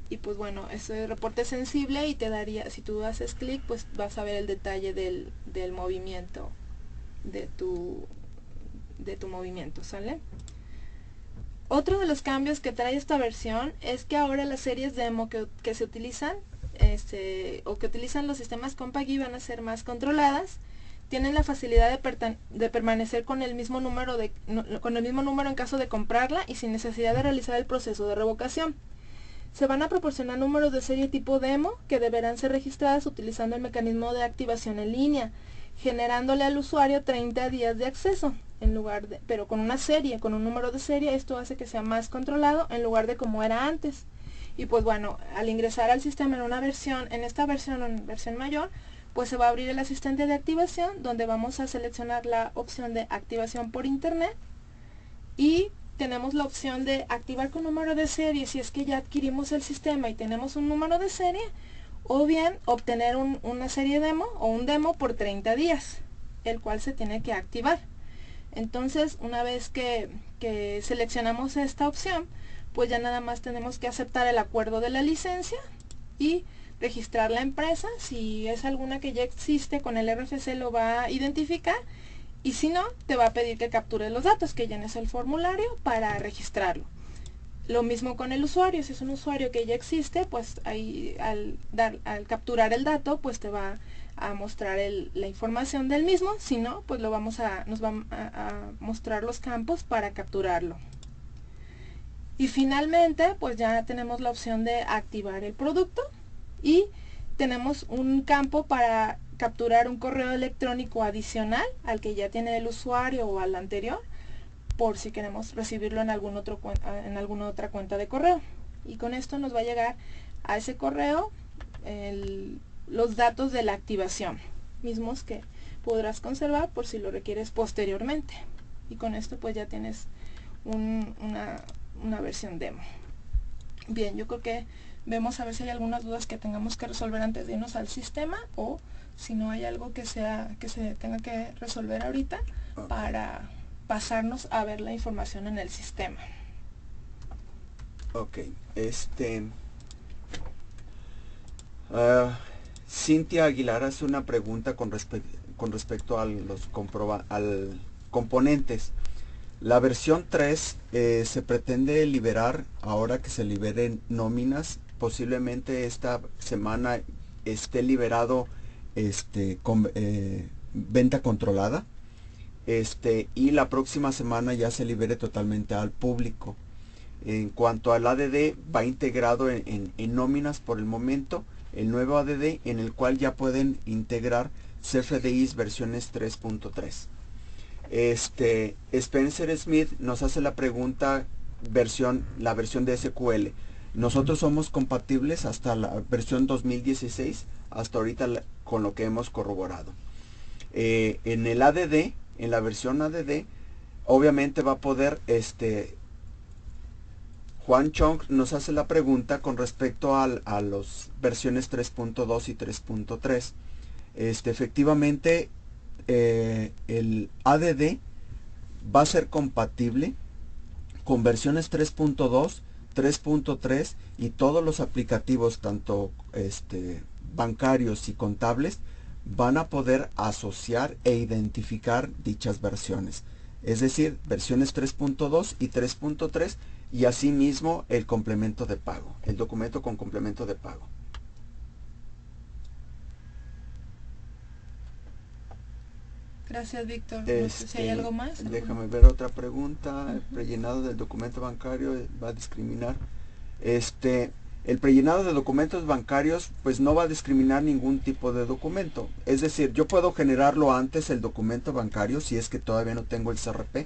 A: Y pues bueno, ese reporte es sensible y te daría, si tú haces clic, pues vas a ver el detalle del movimiento de tu movimiento, ¿sale? Otro de los cambios que trae esta versión es que ahora las series demo que se utilizan o que utilizan los sistemas Compagui van a ser más controladas. Tienen la facilidad de permanecer con el mismo número en caso de comprarla y sin necesidad de realizar el proceso de revocación. Se van a proporcionar números de serie tipo demo que deberán ser registradas utilizando el mecanismo de activación en línea, generándole al usuario 30 días de acceso, pero con una serie, con un número de serie. Esto hace que sea más controlado en lugar de como era antes. Y pues bueno, al ingresar al sistema en esta versión mayor, pues se va a abrir el asistente de activación, donde vamos a seleccionar la opción de activación por internet, y tenemos la opción de activar con número de serie si es que ya adquirimos el sistema y tenemos un número de serie, o bien obtener una serie demo o un demo por 30 días, el cual se tiene que activar. Entonces, una vez que seleccionamos esta opción, pues ya nada más tenemos que aceptar el acuerdo de la licencia y registrar la empresa. Si es alguna que ya existe, con el RFC lo va a identificar, y si no, te va a pedir que captures los datos, que llenes el formulario para registrarlo. Lo mismo con el usuario. Si es un usuario que ya existe, pues ahí al capturar el dato, pues te va a mostrar la información del mismo. Si no, pues nos va a mostrar los campos para capturarlo. Y finalmente, pues ya tenemos la opción de activar el producto, y tenemos un campo para capturar un correo electrónico adicional al que ya tiene el usuario o al anterior, por si queremos recibirlo en en alguna otra cuenta de correo. Y con esto nos va a llegar a ese correo los datos de la activación, mismos que podrás conservar por si lo requieres posteriormente. Y con esto pues ya tienes una versión demo. Bien, yo creo que vemos a ver si hay algunas dudas que tengamos que resolver antes de irnos al sistema, o si no hay algo que se tenga que resolver ahorita para pasarnos a ver la información en el sistema.
C: Ok, Cintia Aguilar hace una pregunta con respecto a los componentes. La versión 3 se pretende liberar, ahora que se liberen nóminas, posiblemente esta semana esté liberado venta controlada, y la próxima semana ya se libere totalmente al público. En cuanto al ADD, va integrado en nóminas por el momento, el nuevo ADD en el cual ya pueden integrar CFDIs versiones 3.3. Spencer Smith nos hace la pregunta la versión de SQL. Nosotros somos compatibles hasta la versión 2016, hasta ahorita con lo que hemos corroborado. En el ADD, en la versión ADD, obviamente va a poder, Juan Chong nos hace la pregunta con respecto a las versiones 3.2 y 3.3. Efectivamente, el ADD va a ser compatible con versiones 3.2, 3.3 y todos los aplicativos, tanto bancarios y contables, van a poder asociar e identificar dichas versiones. Es decir, versiones 3.2 y 3.3, y asimismo el complemento de pago, el documento con complemento de pago.
A: Gracias, Víctor. No sé si hay algo más.
C: Déjame ver otra pregunta. El prellenado del documento bancario va a discriminar. El prellenado de documentos bancarios pues no va a discriminar ningún tipo de documento. Es decir, yo puedo generarlo antes el documento bancario si es que todavía no tengo el CRP.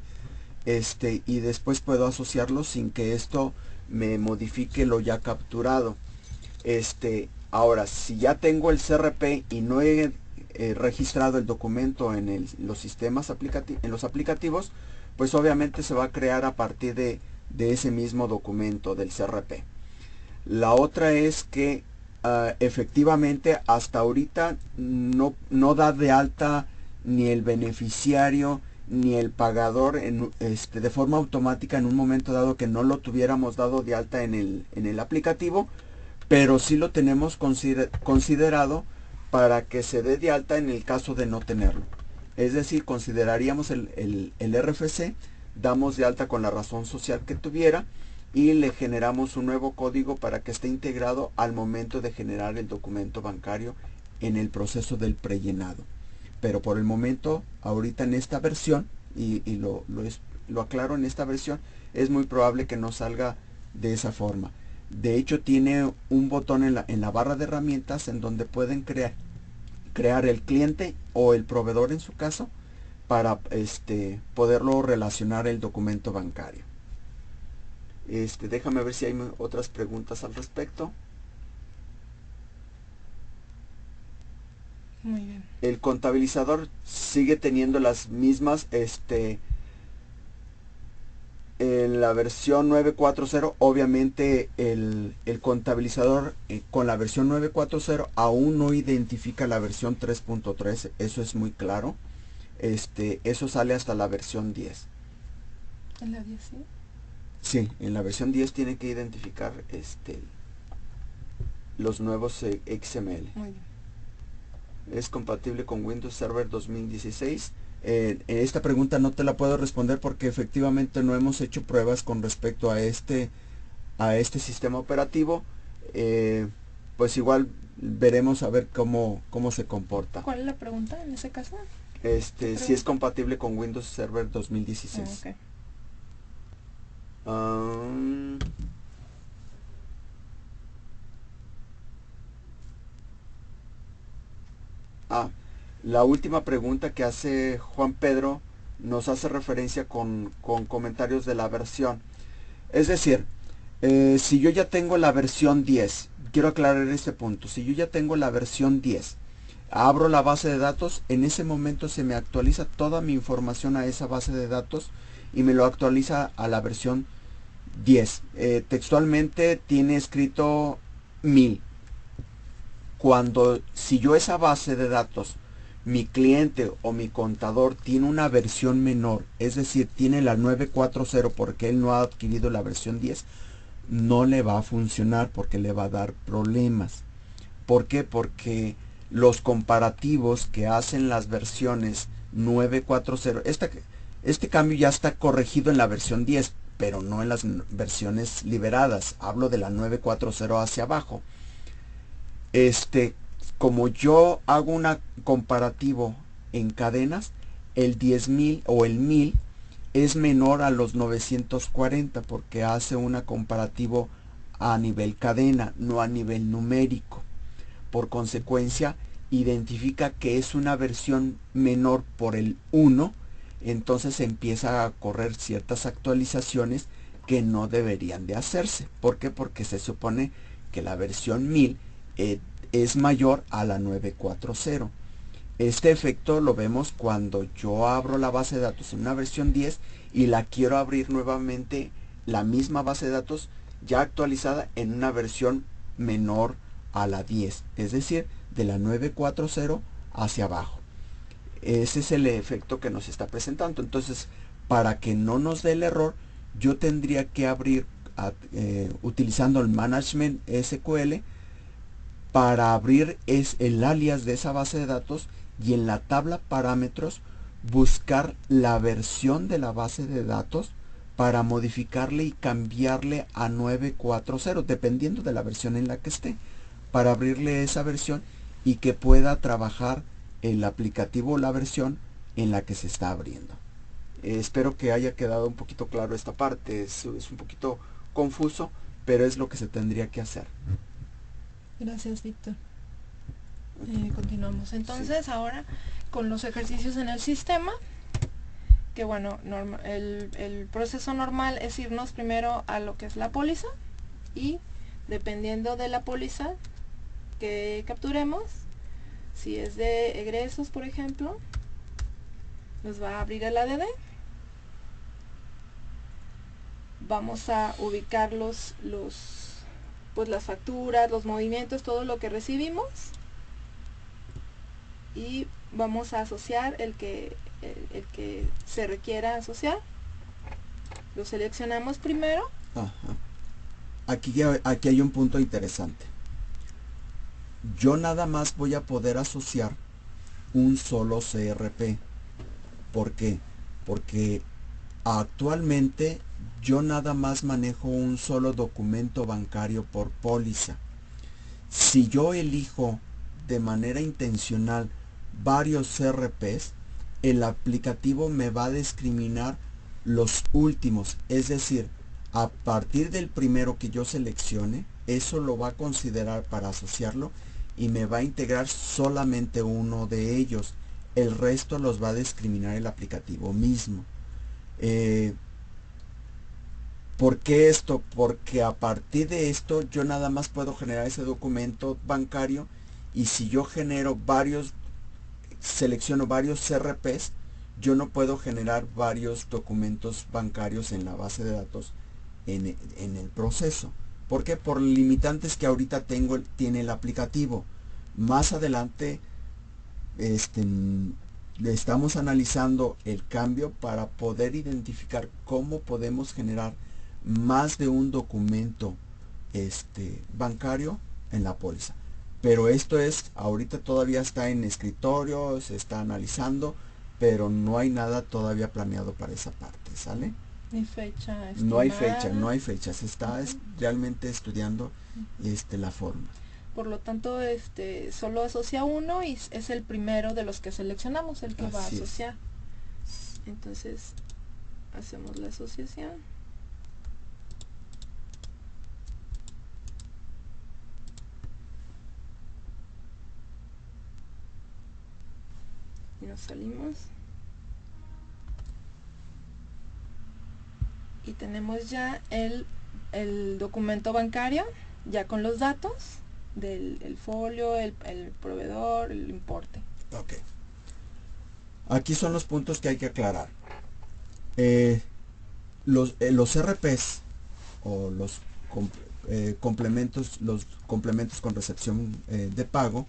C: Y después puedo asociarlo sin que esto me modifique lo ya capturado. Ahora, si ya tengo el CRP y no he registrado el documento en los sistemas en los aplicativos, pues obviamente se va a crear a partir de ese mismo documento del CRP. La otra es que efectivamente hasta ahorita no da de alta ni el beneficiario ni el pagador de forma automática en un momento dado que no lo tuviéramos dado de alta en el aplicativo, pero sí lo tenemos considerado para que se dé de alta en el caso de no tenerlo. Es decir, consideraríamos el RFC, damos de alta con la razón social que tuviera y le generamos un nuevo código para que esté integrado al momento de generar el documento bancario en el proceso del prellenado. Pero por el momento, ahorita en esta versión, y lo aclaro, en esta versión es muy probable que no salga de esa forma. De hecho, tiene un botón en la barra de herramientas en donde pueden crear el cliente o el proveedor en su caso para poderlo relacionar el documento bancario. Déjame ver si hay otras preguntas al respecto.
A: Muy bien.
C: El contabilizador sigue teniendo las mismas, en la versión 9.4.0, obviamente el contabilizador con la versión 9.4.0 aún no identifica la versión 3.3, eso es muy claro. Eso sale hasta la versión 10.
A: ¿En la 10 sí?
C: Sí, en la versión 10 tiene que identificar los nuevos XML.
A: Muy bien.
C: Es compatible con Windows Server 2016. Esta pregunta no te la puedo responder porque efectivamente no hemos hecho pruebas con respecto a este sistema operativo. Pues igual veremos a ver cómo se comporta.
A: ¿Cuál es la pregunta en ese caso?
C: Si es compatible con Windows Server 2016.
A: Okay.
C: La última pregunta que hace Juan Pedro nos hace referencia con comentarios de la versión. Es decir, si yo ya tengo la versión 10, quiero aclarar este punto, si yo ya tengo la versión 10, abro la base de datos, en ese momento se me actualiza toda mi información a esa base de datos y me lo actualiza a la versión 10. Textualmente tiene escrito 1000. Si yo esa base de datos, mi cliente o mi contador tiene una versión menor, es decir, tiene la 940 porque él no ha adquirido la versión 10, no le va a funcionar porque le va a dar problemas. ¿Por qué? Porque los comparativos que hacen las versiones 940, este cambio ya está corregido en la versión 10, pero no en las versiones liberadas. Hablo de la 940 hacia abajo. Como yo hago un comparativo en cadenas, el 10.000 o el 1000 es menor a los 940 porque hace un comparativo a nivel cadena, no a nivel numérico. Por consecuencia, identifica que es una versión menor por el 1, entonces empieza a correr ciertas actualizaciones que no deberían de hacerse. ¿Por qué? Porque se supone que la versión 1000 es mayor a la 940. Este efecto lo vemos cuando yo abro la base de datos en una versión 10 y la quiero abrir nuevamente, la misma base de datos ya actualizada en una versión menor a la 10, es decir, de la 940 hacia abajo. Ese es el efecto que nos está presentando. Entonces, para que no nos dé el error, yo tendría que abrir utilizando el Management SQL para abrir el alias de esa base de datos y en la tabla parámetros buscar la versión de la base de datos para modificarle y cambiarle a 940 dependiendo de la versión en la que esté, para abrirle esa versión y que pueda trabajar el aplicativo o la versión en la que se está abriendo. Espero que haya quedado un poquito claro esta parte. Es un poquito confuso, pero es lo que se tendría que hacer.
A: Gracias, Víctor. Continuamos. Entonces, ahora con los ejercicios en el sistema, que bueno, el proceso normal es irnos primero a lo que es la póliza y dependiendo de la póliza que capturemos, si es de egresos, por ejemplo, nos va a abrir el ADD. Vamos a ubicar pues las facturas, los movimientos, todo lo que recibimos y vamos a asociar el que se requiera asociar. Lo seleccionamos primero.
C: Ajá. Aquí hay un punto interesante. Yo nada más voy a poder asociar un solo CRP. ¿Por qué? Porque actualmente yo nada más manejo un solo documento bancario por póliza. Si yo elijo de manera intencional varios CRPs, el aplicativo me va a discriminar los últimos, es decir, a partir del primero que yo seleccione, eso lo va a considerar para asociarlo y me va a integrar solamente uno de ellos. El resto los va a discriminar el aplicativo mismo. ¿Por qué esto? Porque a partir de esto yo nada más puedo generar ese documento bancario y si yo selecciono varios CRPs, yo no puedo generar varios documentos bancarios en la base de datos en el proceso. ¿Por qué? Por limitantes que ahorita tiene el aplicativo. Más adelante le estamos analizando el cambio para poder identificar cómo podemos generar más de un documento bancario en la póliza. Pero esto ahorita todavía está en escritorio, se está analizando, pero no hay nada todavía planeado para esa parte, ¿sale?
A: Ni fecha estimada.
C: No hay fecha, se está realmente estudiando la forma.
A: Por lo tanto, solo asocia uno y es el primero de los que seleccionamos el que va a asociar. Entonces, hacemos la asociación. nos salimos. Y tenemos ya el documento bancario, ya con los datos del folio, el proveedor, el importe.
C: Ok. Aquí son los puntos que hay que aclarar. Los RPs o los complementos con recepción de pago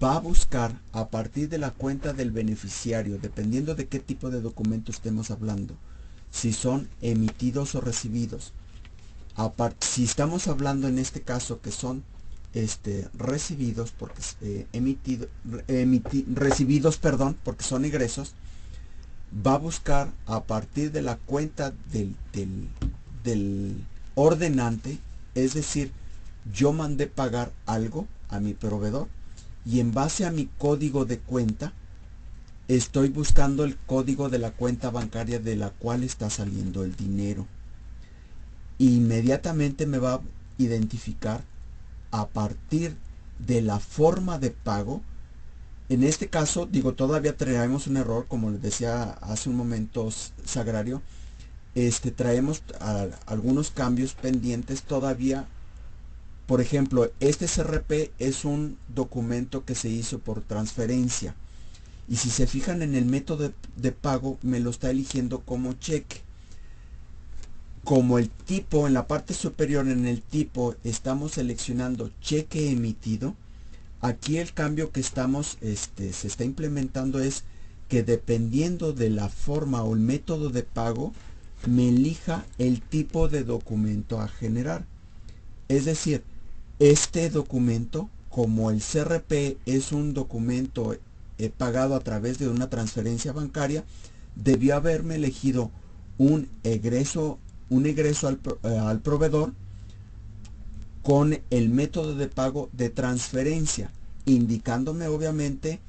C: va a buscar a partir de la cuenta del beneficiario, dependiendo de qué tipo de documento estemos hablando, si son emitidos o recibidos. Si estamos hablando en este caso que son recibidos, porque recibidos, perdón, porque son ingresos, va a buscar a partir de la cuenta del ordenante, es decir, yo mandé pagar algo a mi proveedor y en base a mi código de cuenta estoy buscando el código de la cuenta bancaria de la cual está saliendo el dinero. Inmediatamente me va a identificar a partir de la forma de pago. En este caso, digo, todavía traemos un error, como les decía hace un momento Sagrario. Traemos algunos cambios pendientes todavía. Por ejemplo, este CRP es un documento que se hizo por transferencia. Y si se fijan en el método de pago, me lo está eligiendo como cheque. Como el tipo, en la parte superior, en el tipo, estamos seleccionando cheque emitido. Aquí el cambio que se está implementando es que dependiendo de la forma o el método de pago, me elija el tipo de documento a generar. Es decir, este documento, como el CRP es un documento pagado a través de una transferencia bancaria, debió haberme elegido un egreso al proveedor con el método de pago de transferencia, indicándome obviamente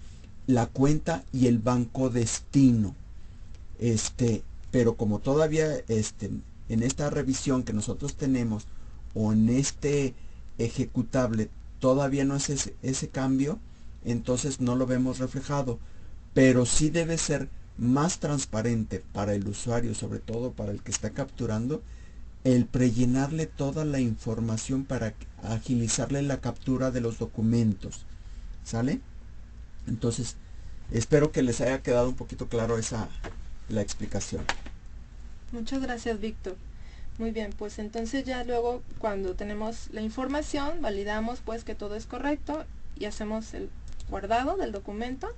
C: la cuenta y el banco destino. Pero como todavía en esta revisión que nosotros tenemos o en este ejecutable todavía no es ese cambio, entonces no lo vemos reflejado. Pero sí debe ser más transparente para el usuario, sobre todo para el que está capturando, el prellenarle toda la información para agilizarle la captura de los documentos. ¿Sale? Entonces, espero que les haya quedado un poquito claro la explicación.
A: Muchas gracias, Víctor. Muy bien, pues entonces ya luego cuando tenemos la información, validamos pues que todo es correcto y hacemos el guardado del documento.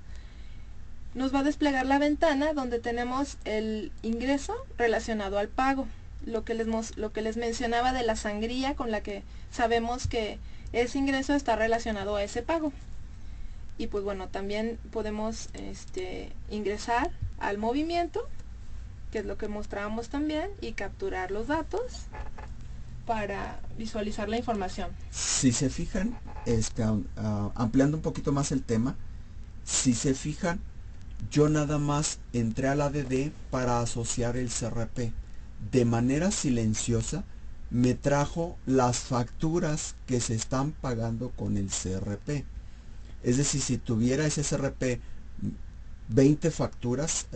A: Nos va a desplegar la ventana donde tenemos el ingreso relacionado al pago. Lo que les mencionaba de la sangría con la que sabemos que ese ingreso está relacionado a ese pago. Y pues bueno, también podemos ingresar al movimiento, que es lo que mostrábamos también, y capturar los datos para visualizar la información.
C: Si se fijan, ampliando un poquito más el tema, si se fijan, yo nada más entré al ADD para asociar el CRP. De manera silenciosa me trajo las facturas que se están pagando con el CRP. Es decir, si tuviera ese CRP 20 facturas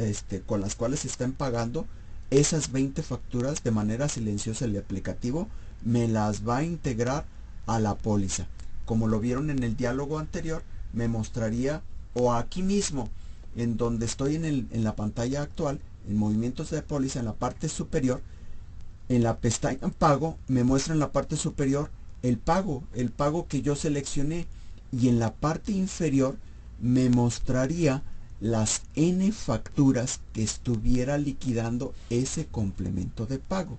C: con las cuales se están pagando, esas 20 facturas de manera silenciosa el aplicativo me las va a integrar a la póliza. Como lo vieron en el diálogo anterior, me mostraría, o aquí mismo, en donde estoy en la pantalla actual, en movimientos de póliza, en la parte superior, en la pestaña pago, me muestra en la parte superior el pago que yo seleccioné, y en la parte inferior me mostraría las N facturas que estuviera liquidando ese complemento de pago,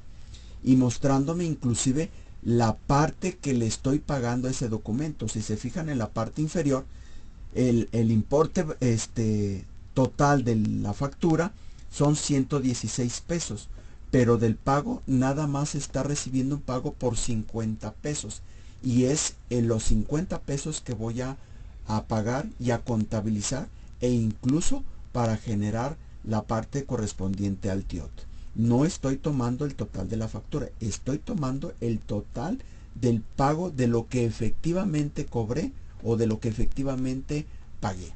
C: y mostrándome inclusive la parte que le estoy pagando a ese documento. Si se fijan en la parte inferior, el importe total de la factura son 116 pesos, pero del pago nada más está recibiendo un pago por 50 pesos, y es en los 50 pesos que voy a pagar y a contabilizar, e incluso para generar la parte correspondiente al TIOT. No estoy tomando el total de la factura, estoy tomando el total del pago de lo que efectivamente cobré o de lo que efectivamente pagué.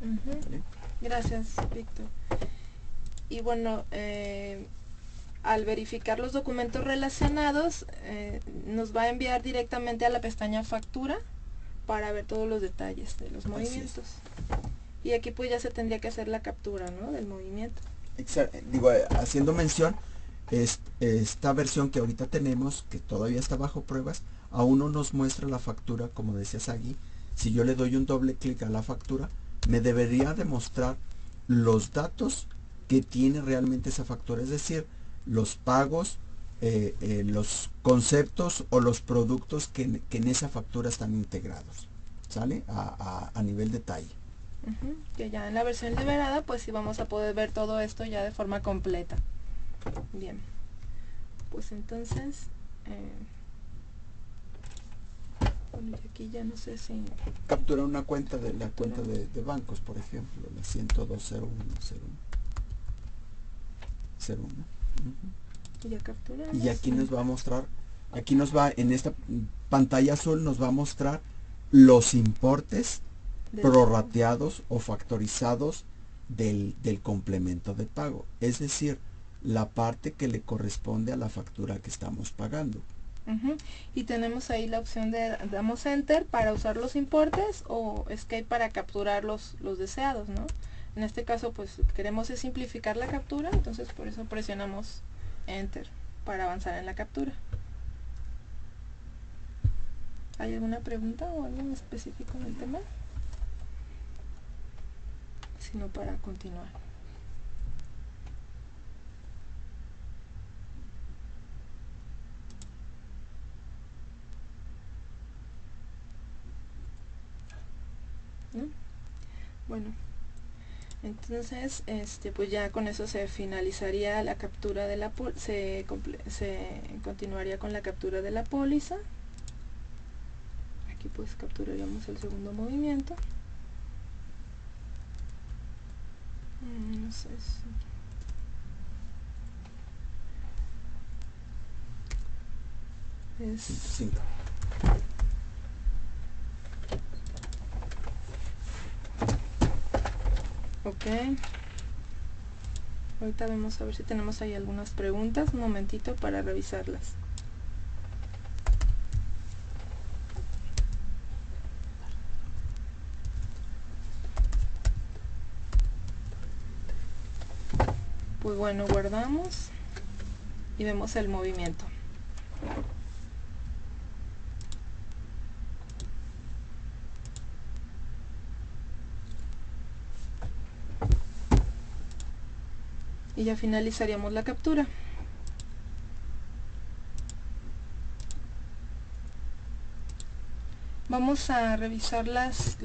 C: ¿Vale?
A: Gracias, Víctor. Y bueno, al verificar los documentos relacionados, nos va a enviar directamente a la pestaña factura para ver todos los detalles de los movimientos. Y aquí pues ya se tendría que hacer la captura, ¿no?, del movimiento.
C: Digo, haciendo mención, esta versión que ahorita tenemos, que todavía está bajo pruebas, aún no nos muestra la factura, como decía Sagui. Si yo le doy un doble clic a la factura, me debería demostrar los datos que tiene realmente esa factura, es decir, los pagos, los conceptos o los productos que en esa factura están integrados, ¿sale? A nivel detalle.
A: Que ya en la versión liberada pues sí vamos a poder ver todo esto ya de forma completa. Bien, pues entonces bueno, y aquí ya no sé si
C: Capturar una cuenta de la cuenta de bancos, por ejemplo, la 1020101.
A: ya capturamos.
C: Y aquí nos va a mostrar, aquí nos va, en esta pantalla azul nos va a mostrar los importes prorrateados o factorizados del complemento de pago, es decir, la parte que le corresponde a la factura que estamos pagando.
A: Y tenemos ahí la opción de damos enter para usar los importes o escape para capturar los deseados, ¿no? En este caso pues queremos es simplificar la captura, entonces por eso presionamos enter para avanzar en la captura. ¿Hay alguna pregunta o algo específico en el tema? Sino para continuar. ¿No? Bueno, entonces pues ya con eso se finalizaría la captura de la se continuaría con la captura de la póliza. Aquí pues capturaríamos el segundo movimiento. No sé si es
C: 5.
A: ok. Ahorita vamos a ver si tenemos ahí algunas preguntas, un momentito para revisarlas. Pues bueno, guardamos y vemos el movimiento. Y ya finalizaríamos la captura. Vamos a revisar los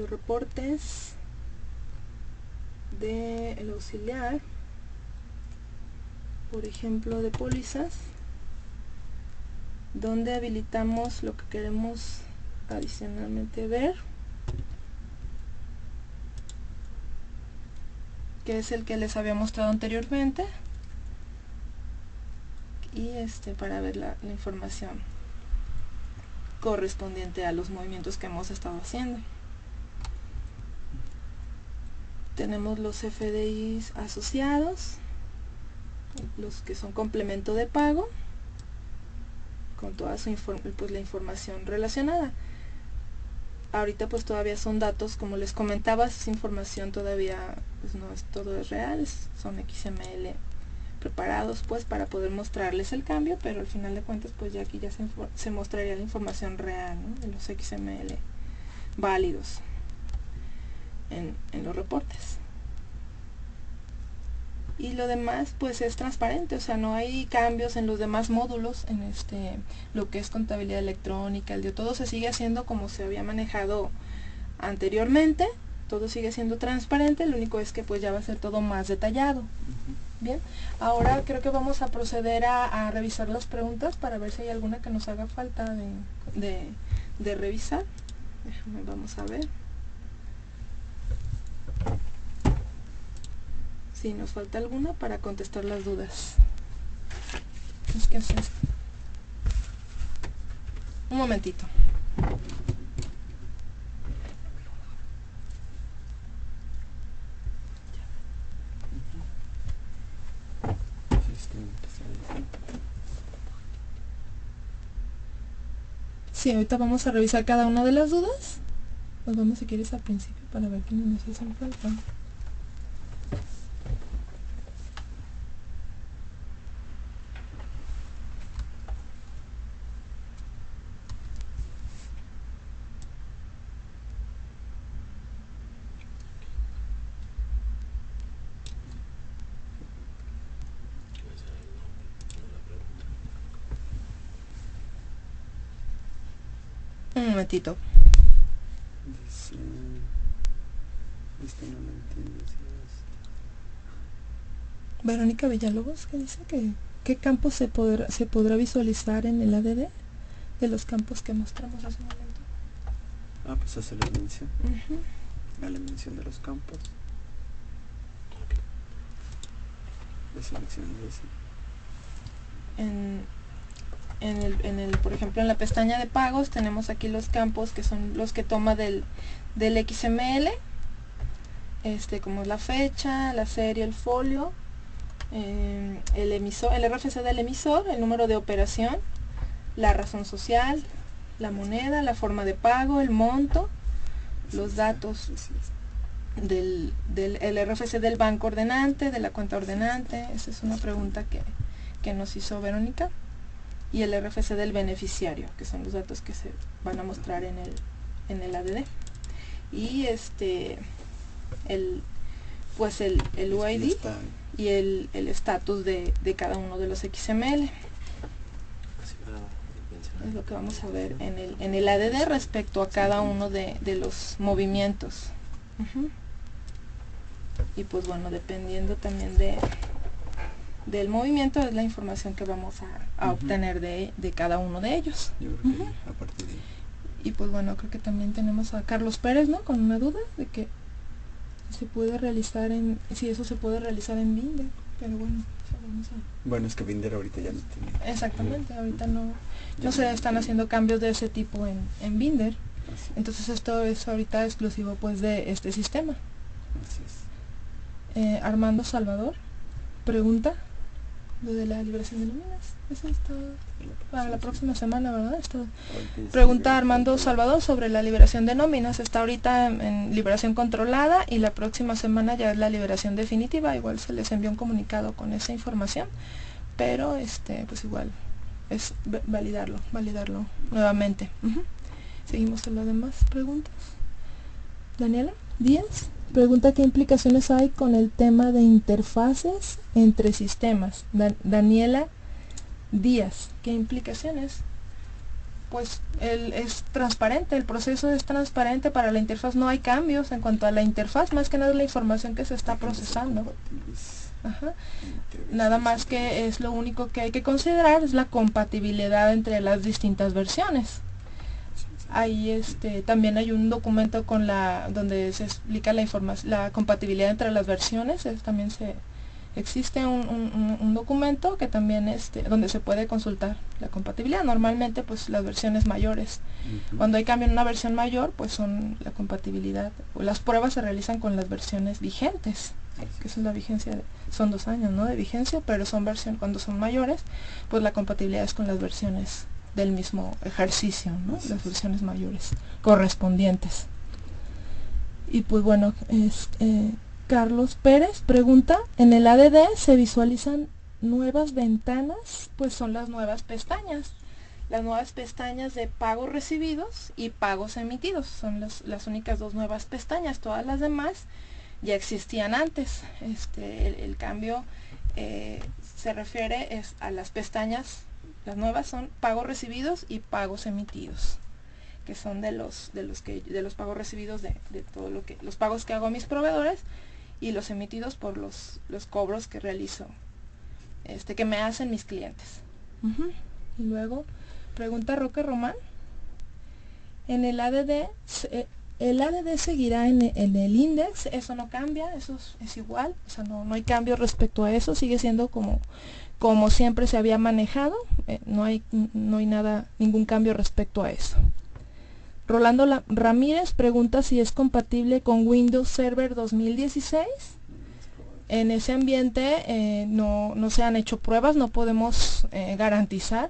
A: reportes del auxiliar, por ejemplo de pólizas, donde habilitamos lo que queremos adicionalmente ver, que es el que les había mostrado anteriormente, y para ver la información correspondiente a los movimientos que hemos estado haciendo. Tenemos los FDIs asociados, los que son complemento de pago, con toda su la información relacionada. Ahorita pues todavía son datos, como les comentaba, esa información todavía pues no es todo es real, son XML preparados pues para poder mostrarles el cambio, pero al final de cuentas pues ya aquí ya se mostraría la información real, ¿no?, de los XML válidos en los reportes. Y lo demás pues es transparente, o sea, no hay cambios en los demás módulos, en lo que es contabilidad electrónica, todo se sigue haciendo como se había manejado anteriormente, todo sigue siendo transparente, lo único es que pues ya va a ser todo más detallado. Bien, ahora creo que vamos a proceder a revisar las preguntas para ver si hay alguna que nos haga falta de revisar. Vamos a ver si nos falta alguna para contestar las dudas. ¿Qué es esto? Un momentito. Sí, ahorita vamos a revisar cada una de las dudas. Nos vamos si quieres al principio para ver qué nos hacen falta. Un momentito.
C: Dice, no lo entiendo.
A: Verónica Villalobos, que dice que ¿qué campo se podrá visualizar en el ADD de los campos que mostramos hace un momento?
C: Pues hace la mención. A la mención de los campos. De selección de ese.
A: Por ejemplo, en la pestaña de pagos tenemos aquí los campos que son los que toma del XML, como es la fecha, la serie, el folio, el emisor, el RFC del emisor, el número de operación, la razón social, la moneda, la forma de pago, el monto, los datos del RFC del banco ordenante, de la cuenta ordenante. Esa es una pregunta que nos hizo Verónica. Y el RFC del beneficiario, que son los datos que se van a mostrar en el ADD. Y el UID y el estatus de cada uno de los XML. Es lo que vamos a ver en el ADD respecto a cada uno de los movimientos. Y pues bueno, dependiendo también del movimiento es la información que vamos a obtener de cada uno de ellos.
C: Yo creo que a partir de ahí.
A: Y pues bueno, creo que también tenemos a Carlos Pérez, ¿no? Con una duda de que se puede realizar si eso se puede realizar en Binder, pero bueno, vamos a...
C: Bueno, es que Binder ahorita ya no tiene.
A: Exactamente, ahorita no se están haciendo cambios de ese tipo en Binder. Entonces esto es ahorita exclusivo pues de este sistema.
C: Así es.
A: Armando Salvador pregunta lo de la liberación de nóminas. Eso está para la próxima semana, ¿verdad? Pregunta Armando Salvador sobre la liberación de nóminas. Está ahorita en liberación controlada y la próxima semana ya es la liberación definitiva. Igual se les envió un comunicado con esa información, pero pues igual es validarlo nuevamente. Seguimos en las demás preguntas. Daniela Díaz pregunta qué implicaciones hay con el tema de interfaces entre sistemas. Daniela Díaz, ¿qué implicaciones? Pues es transparente, el proceso es transparente para la interfaz, no hay cambios en cuanto a la interfaz, más que nada la información que se está procesando. Nada más que es lo único que hay que considerar es la compatibilidad entre las distintas versiones. Ahí también hay un documento donde se explica la compatibilidad entre las versiones. También existe un documento que también donde se puede consultar la compatibilidad. Normalmente pues las versiones mayores. Cuando hay cambio en una versión mayor, pues son la compatibilidad. Las pruebas se realizan con las versiones vigentes, que es la vigencia, son 2 años, ¿no?, de vigencia, pero cuando son mayores, pues la compatibilidad es con las versiones del mismo ejercicio, ¿no? Las versiones mayores correspondientes. Y pues bueno, Carlos Pérez pregunta, ¿en el ADD se visualizan nuevas ventanas? Pues son las nuevas pestañas de pagos recibidos y pagos emitidos, son las únicas 2 nuevas pestañas. Todas las demás ya existían antes. El cambio se refiere a las pestañas. Las nuevas son pagos recibidos y pagos emitidos, que son de los pagos recibidos de todo los pagos que hago a mis proveedores, y los emitidos por los cobros que realizo, que me hacen mis clientes. Y luego pregunta Roque Román, en el ADD seguirá en el index. Eso no cambia, eso es igual, o sea, no hay cambio respecto a eso, sigue siendo como siempre se había manejado. No hay ningún cambio respecto a eso. Rolando Ramírez pregunta si es compatible con Windows Server 2016. En ese ambiente no se han hecho pruebas, no podemos garantizar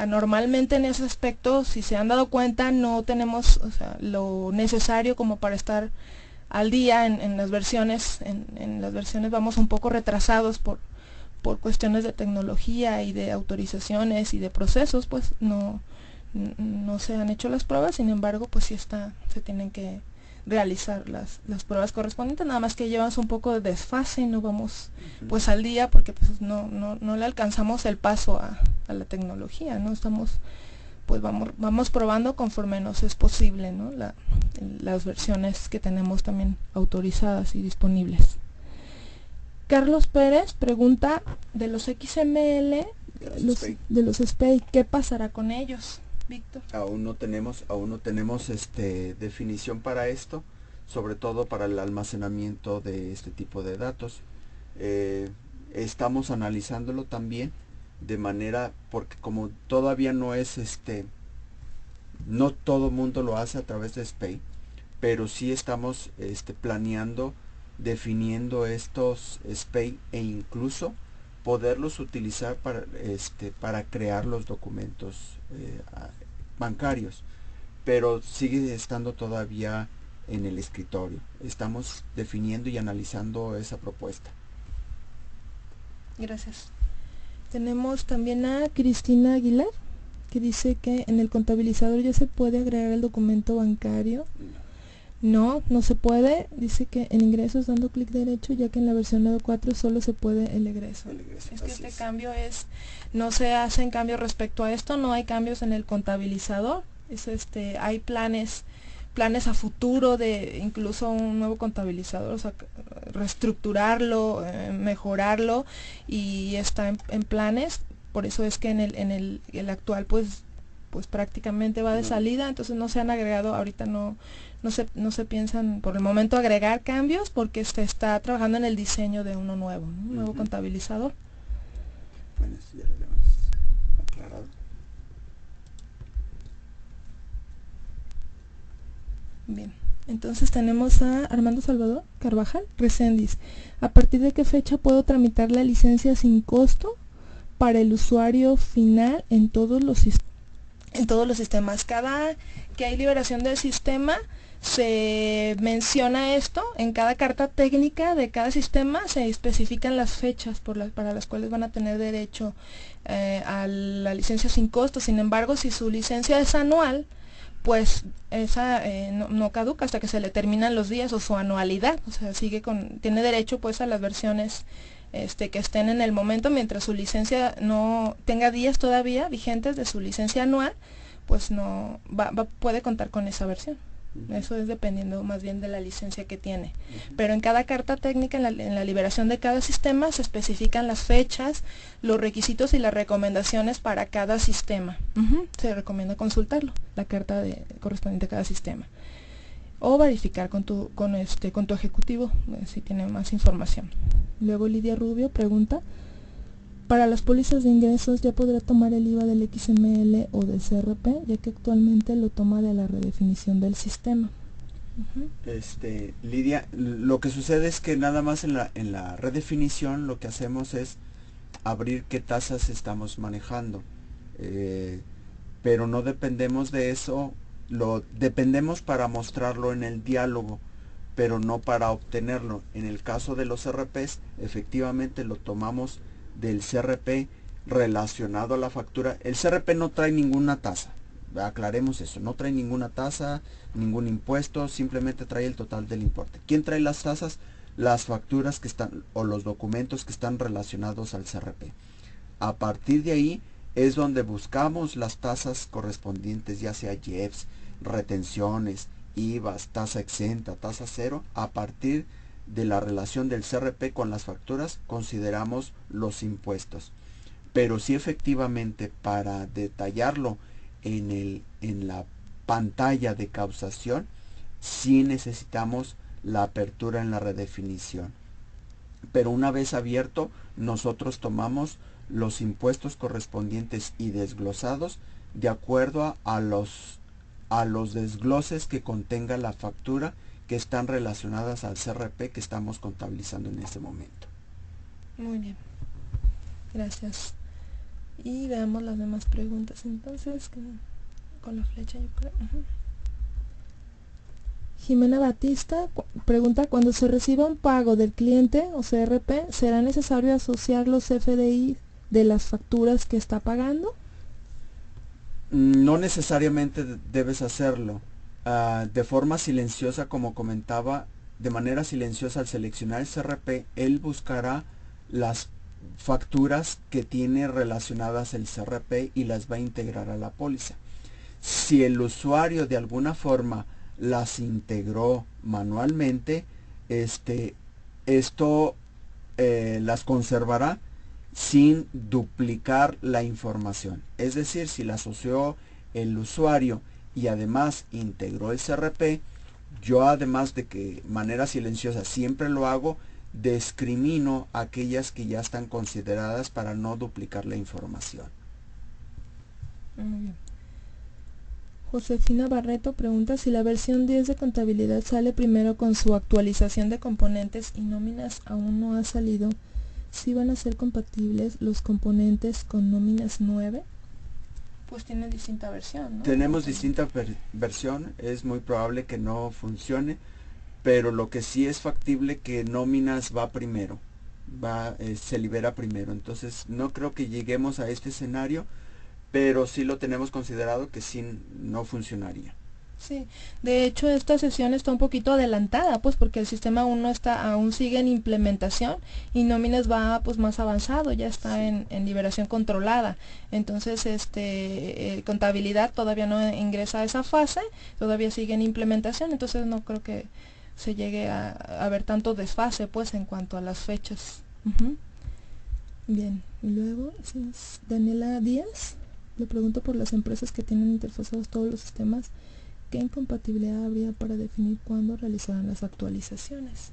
A: normalmente en ese aspecto, si se han dado cuenta, no tenemos, o sea, lo necesario como para estar al día en las versiones. En las versiones vamos un poco retrasados por cuestiones de tecnología y de autorizaciones y de procesos, pues no se han hecho las pruebas. Sin embargo, pues sí se tienen que realizar las pruebas correspondientes, nada más que llevamos un poco de desfase y no vamos pues al día, porque pues no le alcanzamos el paso a la tecnología, ¿no? Pues vamos probando conforme nos es posible, ¿no? Las versiones que tenemos también autorizadas y disponibles. Carlos Pérez pregunta de los XML, de los SPEI, ¿qué pasará con ellos, Víctor?
C: Aún no tenemos definición para esto, sobre todo para el almacenamiento de este tipo de datos. Estamos analizándolo también de manera, porque como todavía no es no todo mundo lo hace a través de SPEI, pero sí estamos planeando, definiendo estos SPEI e incluso poderlos utilizar para crear los documentos bancarios, pero sigue estando todavía en el escritorio. Estamos definiendo y analizando esa propuesta.
A: Gracias. Tenemos también a Cristina Aguilar, que dice que en el contabilizador ya se puede agregar el documento bancario. No se puede. Dice que en ingresos dando clic derecho, ya que en la versión 9.4 solo se puede el egreso. Es que este cambio no se hacen cambios respecto a esto, no hay cambios en el contabilizador. Hay planes a futuro de incluso un nuevo contabilizador, o sea, reestructurarlo, mejorarlo, y está en planes. Por eso es que en el actual pues prácticamente va de salida, entonces no se han agregado, ahorita no se piensan por el momento agregar cambios, porque se está trabajando en el diseño de uno nuevo, ¿no? Un nuevo contabilizador.
C: Bueno, eso ya lo habíamos aclarado.
A: Bien, entonces tenemos a Armando Salvador Carvajal Recendis. ¿A partir de qué fecha puedo tramitar la licencia sin costo para el usuario final en todos los sistemas? Cada que hay liberación del sistema se menciona esto. En cada carta técnica de cada sistema se especifican las fechas para las cuales van a tener derecho a la licencia sin costo. Sin embargo, si su licencia es anual, pues esa no caduca hasta que se le terminan los días o su anualidad, o sea, tiene derecho pues a las versiones que estén en el momento, mientras su licencia no tenga días todavía vigentes de su licencia anual, pues no puede contar con esa versión. Eso es dependiendo más bien de la licencia que tiene. Pero en cada carta técnica, en la liberación de cada sistema, se especifican las fechas, los requisitos y las recomendaciones para cada sistema. Se recomienda consultarlo, la carta correspondiente a cada sistema. O verificar con tu ejecutivo si tiene más información. Luego Lidia Rubio pregunta: para las pólizas de ingresos, ¿ya podrá tomar el IVA del XML o del CRP, ya que actualmente lo toma de la redefinición del sistema?
C: Lidia, lo que sucede es que nada más en la redefinición lo que hacemos es abrir qué tasas estamos manejando, pero no dependemos de eso, lo dependemos para mostrarlo en el diálogo, pero no para obtenerlo. En el caso de los CRPs, efectivamente lo tomamos del CRP relacionado a la factura. El CRP no trae ninguna tasa, aclaremos eso, no trae ninguna tasa, ningún impuesto, simplemente trae el total del importe. ¿Quién trae las tasas? Las facturas que están o los documentos que están relacionados al CRP. A partir de ahí es donde buscamos las tasas correspondientes, ya sea IEPS, retenciones, IVAs, tasa exenta, tasa cero. A partir de la relación del CRP con las facturas consideramos los impuestos. Pero sí, efectivamente, para detallarlo en la pantalla de causación, sí necesitamos la apertura en la redefinición. Pero una vez abierto, nosotros tomamos los impuestos correspondientes y desglosados de acuerdo a los desgloses que contenga la factura que están relacionadas al CRP que estamos contabilizando en este momento.
A: Muy bien, gracias. Y veamos las demás preguntas entonces, con la flecha yo creo. Jimena Batista pregunta, cuando se reciba un pago del cliente o CRP, ¿será necesario asociar los FDI de las facturas que está pagando?
C: No necesariamente debes hacerlo. De forma silenciosa, como comentaba, de manera silenciosa al seleccionar el CRP, él buscará las facturas que tiene relacionadas el CRP y las va a integrar a la póliza. Si el usuario de alguna forma las integró manualmente, esto las conservará sin duplicar la información. Es decir, si la asoció el usuario y además integró el CRP, yo además de que manera silenciosa siempre lo hago, discrimino aquellas que ya están consideradas para no duplicar la información.
A: Muy bien. Josefina Barreto pregunta si la versión 10 de contabilidad sale primero con su actualización de componentes y nóminas aún no ha salido. ¿Sí van a ser compatibles los componentes con nóminas 9? Pues tiene distinta versión, ¿no?
C: Tenemos distinta versión, es muy probable que no funcione, pero lo que sí es factible que nóminas va primero, se libera primero. Entonces no creo que lleguemos a este escenario, pero sí lo tenemos considerado que sí no funcionaría.
A: Sí, de hecho esta sesión está un poquito adelantada, pues porque el sistema aún no está, aún sigue en implementación y nóminas va pues más avanzado, ya está en liberación controlada. Entonces contabilidad todavía no ingresa a esa fase, todavía sigue en implementación, entonces no creo que se llegue a ver tanto desfase pues en cuanto a las fechas. Bien, y luego Daniela Díaz le pregunto por las empresas que tienen interfazados todos los sistemas. ¿Qué incompatibilidad habría para definir cuándo realizarán las actualizaciones?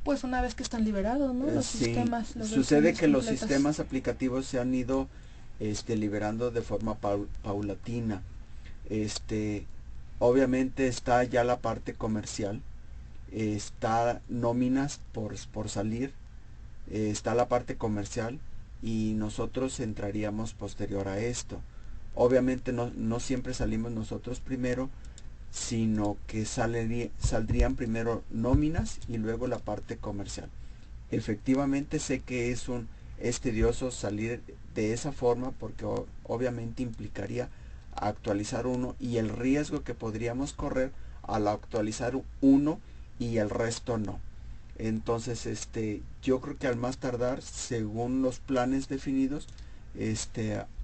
A: Pues una vez que están liberados, ¿no? Los sistemas.
C: Sucede que los sistemas aplicativos se han ido liberando de forma paulatina. Obviamente está ya la parte comercial, está nóminas por salir, está la parte comercial y nosotros entraríamos posterior a esto. Obviamente no siempre salimos nosotros primero, sino que saldrían primero nóminas y luego la parte comercial. Efectivamente sé que es tedioso salir de esa forma porque obviamente implicaría actualizar uno y el riesgo que podríamos correr al actualizar uno y el resto no. Entonces yo creo que al más tardar, según los planes definidos,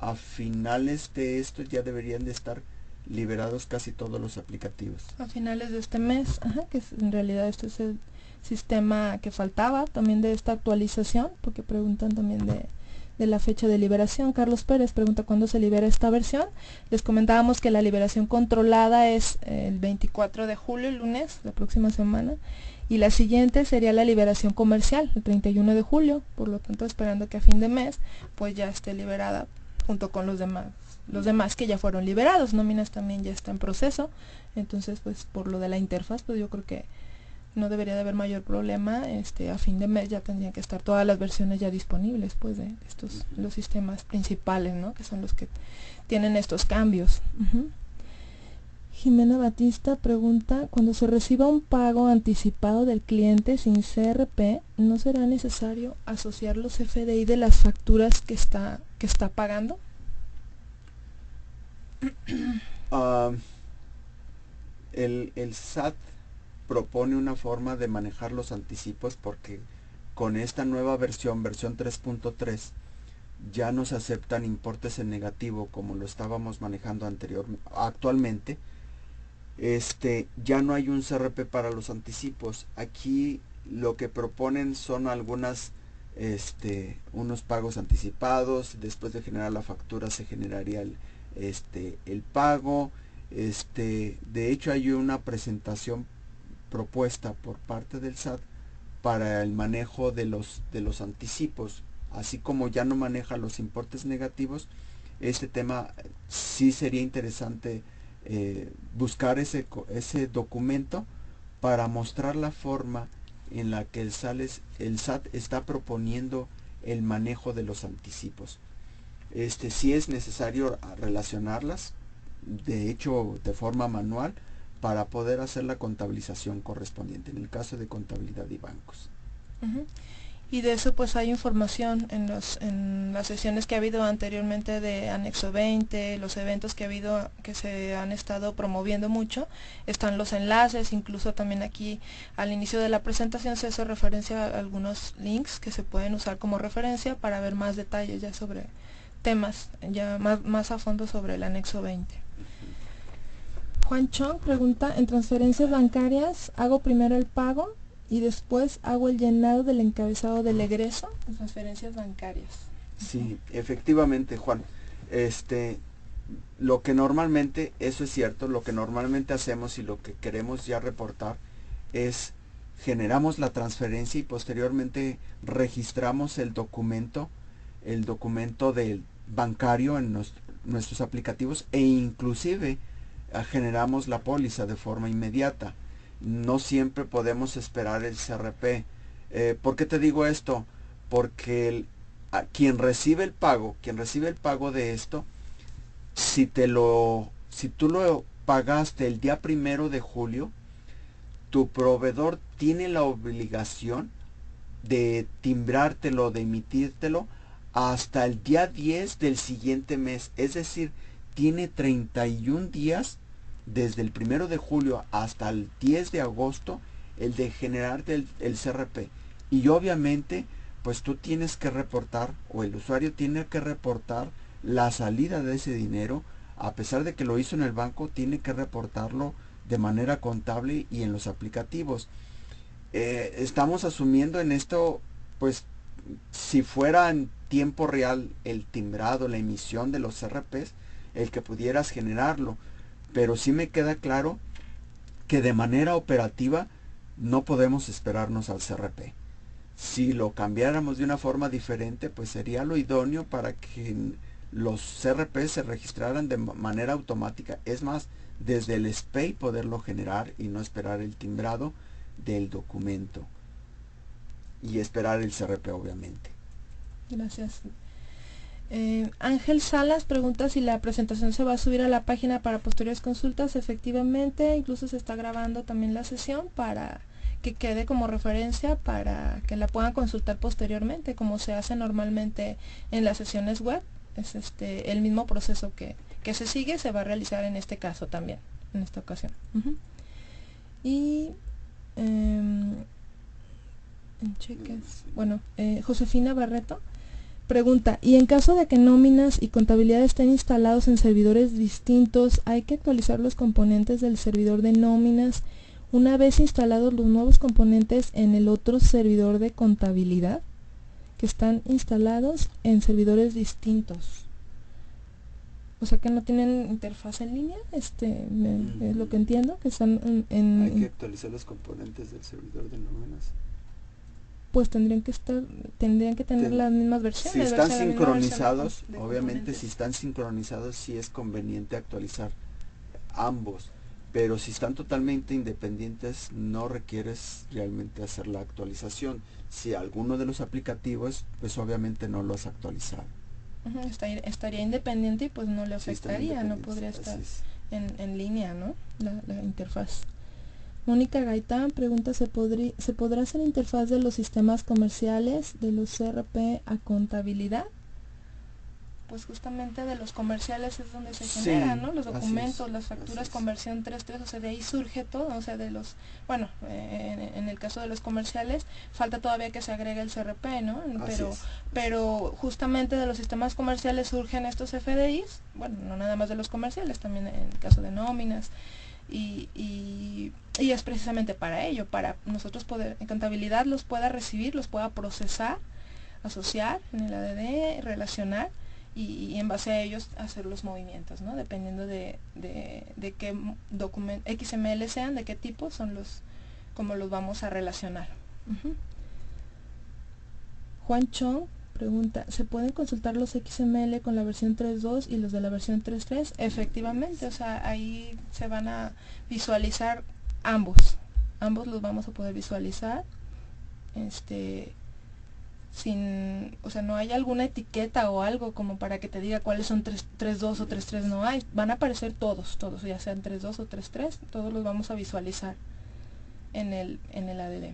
C: a finales de esto ya deberían de estar liberados casi todos los aplicativos.
A: A finales de este mes, que en realidad este es el sistema que faltaba también de esta actualización, porque preguntan también de la fecha de liberación. Carlos Pérez pregunta cuándo se libera esta versión. Les comentábamos que la liberación controlada es el 24 de julio, el lunes, la próxima semana, y la siguiente sería la liberación comercial, el 31 de julio, por lo tanto esperando que a fin de mes pues ya esté liberada junto con los demás que ya fueron liberados. Nóminas también ya está en proceso, entonces pues por lo de la interfaz pues yo creo que no debería de haber mayor problema. A fin de mes ya tendrían que estar todas las versiones ya disponibles pues de estos los sistemas principales, ¿no? Que son los que tienen estos cambios. Jimena Batista pregunta, cuando se reciba un pago anticipado del cliente sin CRP, ¿no será necesario asociar los FDI de las facturas que está pagando?
C: El SAT propone una forma de manejar los anticipos porque con esta nueva versión 3.3, ya no se aceptan importes en negativo como lo estábamos manejando actualmente. Ya no hay un CRP para los anticipos. Aquí lo que proponen son unos pagos anticipados. Después de generar la factura se generaría el pago. De hecho hay una presentación propuesta por parte del SAT para el manejo de los anticipos. Así como ya no maneja los importes negativos, este tema sí sería interesante buscar ese documento para mostrar la forma en la que el SAT está proponiendo el manejo de los anticipos. Sí es necesario relacionarlas, de hecho de forma manual, para poder hacer la contabilización correspondiente en el caso de contabilidad y bancos.
A: Y de eso pues hay información en las sesiones que ha habido anteriormente de Anexo 20, los eventos que ha habido, que se han estado promoviendo mucho, están los enlaces, incluso también aquí al inicio de la presentación se hace referencia a algunos links que se pueden usar como referencia para ver más detalles ya sobre temas, ya más a fondo sobre el Anexo 20. Juan Chong pregunta, en transferencias bancarias, ¿hago primero el pago y después hago el llenado del encabezado del egreso en transferencias bancarias?
C: Sí, efectivamente, Juan. Lo que normalmente, eso es cierto, lo que normalmente hacemos y lo que queremos ya reportar es generamos la transferencia y posteriormente registramos el documento del bancario en nuestros aplicativos e inclusive generamos la póliza de forma inmediata. No siempre podemos esperar el CRP. ¿Por qué te digo esto? Porque quien recibe el pago de esto, si tú lo pagaste el día 1 de julio, tu proveedor tiene la obligación de timbrártelo, de emitírtelo hasta el día 10 del siguiente mes. Es decir, tiene 31 días desde el 1 de julio hasta el 10 de agosto el de generarte el CRP. Y obviamente, pues tú tienes que reportar, o el usuario tiene que reportar la salida de ese dinero. A pesar de que lo hizo en el banco, tiene que reportarlo de manera contable y en los aplicativos. Estamos asumiendo en esto, pues, si fuera en tiempo real el timbrado, la emisión de los CRPs, el que pudieras generarlo. Pero sí me queda claro que de manera operativa no podemos esperarnos al CRP. Si lo cambiáramos de una forma diferente, pues sería lo idóneo para que los CRP se registraran de manera automática. Es más, desde el SPEI poderlo generar y no esperar el timbrado del documento. Y esperar el CRP, obviamente.
A: Gracias. Ángel Salas pregunta si la presentación se va a subir a la página para posteriores consultas. Efectivamente, incluso se está grabando también la sesión para que quede como referencia para que la puedan consultar posteriormente, como se hace normalmente en las sesiones web. Es el mismo proceso que se sigue, se va a realizar en este caso también, en esta ocasión. Y Josefina Barreto pregunta, y en caso de que nóminas y contabilidad estén instalados en servidores distintos, ¿hay que actualizar los componentes del servidor de nóminas una vez instalados los nuevos componentes en el otro servidor de contabilidad? Que están instalados en servidores distintos. O sea que no tienen interfaz en línea, es lo que entiendo, que están
C: Hay que actualizar los componentes del servidor de nóminas.
A: Pues tendrían que tener las mismas versiones.
C: Si están sincronizados, obviamente si están sincronizados sí es conveniente actualizar ambos, pero si están totalmente independientes no requieres realmente hacer la actualización. Si alguno de los aplicativos, pues obviamente no lo has actualizado.
A: Estaría independiente y pues no le afectaría, no podría estar en línea, ¿no? La interfaz. Mónica Gaitán pregunta, ¿se podrá hacer interfaz de los sistemas comerciales de los CRP a contabilidad? Pues justamente de los comerciales es donde se generan, ¿no? Los documentos, las facturas, conversión 3.3, o sea, de ahí surge todo, o sea, de los, bueno, en el caso de los comerciales, falta todavía que se agregue el CRP, ¿no? Pero justamente de los sistemas comerciales surgen estos FDIs, bueno, no nada más de los comerciales, también en el caso de nóminas, y es precisamente para ello, para nosotros poder, en contabilidad los pueda recibir, los pueda procesar, asociar en el ADD, relacionar, y en base a ellos hacer los movimientos, ¿no? Dependiendo de qué documento XML sean, de qué tipo son cómo los vamos a relacionar. Juan Chong Pregunta, ¿se pueden consultar los XML con la versión 3.2 y los de la versión 3.3? Efectivamente, o sea, ahí se van a visualizar ambos. Ambos los vamos a poder visualizar. O sea, no hay alguna etiqueta o algo como para que te diga cuáles son 3.2 o 3.3, no hay. Van a aparecer todos, ya sean 3.2 o 3.3, todos los vamos a visualizar en el ADD.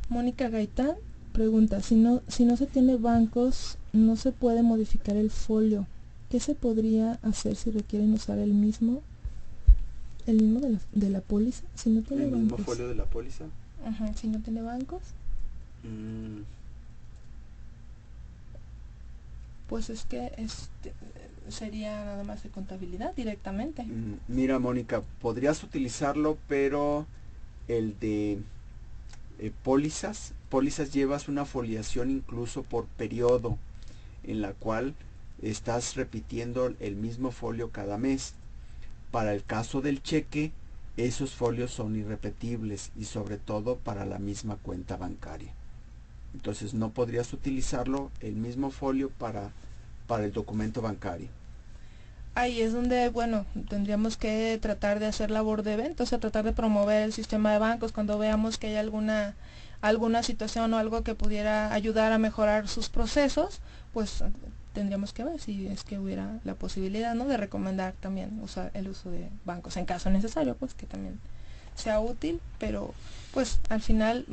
A: Mónica Gaitán pregunta, si no se tiene bancos, no se puede modificar el folio. ¿Qué se podría hacer si requieren usar el mismo de la póliza? Si no tiene
C: ¿El
A: bancos.
C: mismo folio de la póliza?
A: Si no tiene bancos. Pues es que sería nada más de contabilidad directamente.
C: Mira, Mónica, podrías utilizarlo, pero el de pólizas llevas una foliación incluso por periodo, en la cual estás repitiendo el mismo folio cada mes. Para el caso del cheque, esos folios son irrepetibles y sobre todo para la misma cuenta bancaria. Entonces no podrías utilizarlo el mismo folio para el documento bancario.
A: Ahí es donde, bueno, tendríamos que tratar de hacer labor de venta, o sea, tratar de promover el sistema de bancos cuando veamos que hay alguna situación o algo que pudiera ayudar a mejorar sus procesos, pues tendríamos que ver si es que hubiera la posibilidad, ¿no?, de recomendar también el uso de bancos en caso necesario, pues que también sea útil, pero pues al final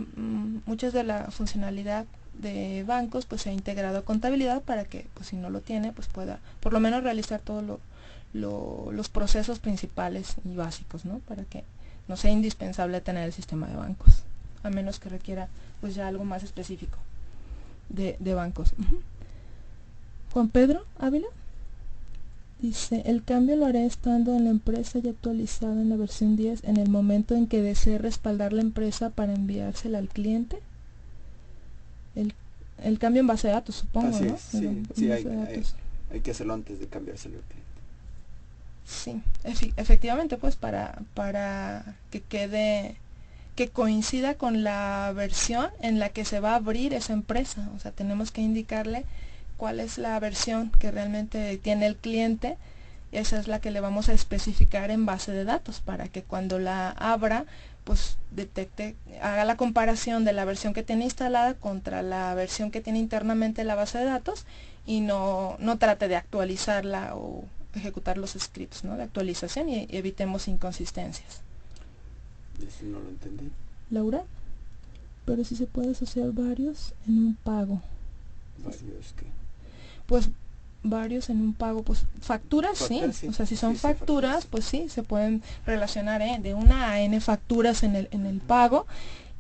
A: muchas de la funcionalidad de bancos pues se ha integrado a contabilidad para que pues si no lo tiene pues pueda por lo menos realizar todos los procesos principales y básicos, ¿no?, para que no sea indispensable tener el sistema de bancos, a menos que requiera pues ya algo más específico de bancos. Juan Pedro Ávila dice, el cambio lo haré estando en la empresa y actualizada en la versión 10 en el momento en que desee respaldar la empresa para enviársela al cliente. El cambio en base de datos, supongo, ¿no?
C: Sí, hay que hacerlo antes de cambiárselo al cliente.
A: Sí, efectivamente, pues para que quede, que coincida con la versión en la que se va a abrir esa empresa. O sea, tenemos que indicarle cuál es la versión que realmente tiene el cliente. Esa es la que le vamos a especificar en base de datos para que cuando la abra pues detecte, haga la comparación de la versión que tiene instalada contra la versión que tiene internamente en la base de datos y no trate de actualizarla o ejecutar los scripts, ¿no?, de actualización y evitemos inconsistencias.
C: Eso no lo entendí.
A: Laura, pero si se puede asociar varios en un pago.
C: ¿Varios qué?
A: Pues varios en un pago, pues facturas sí, o sea, si son facturas, pues sí, se pueden relacionar de una a n facturas en el pago,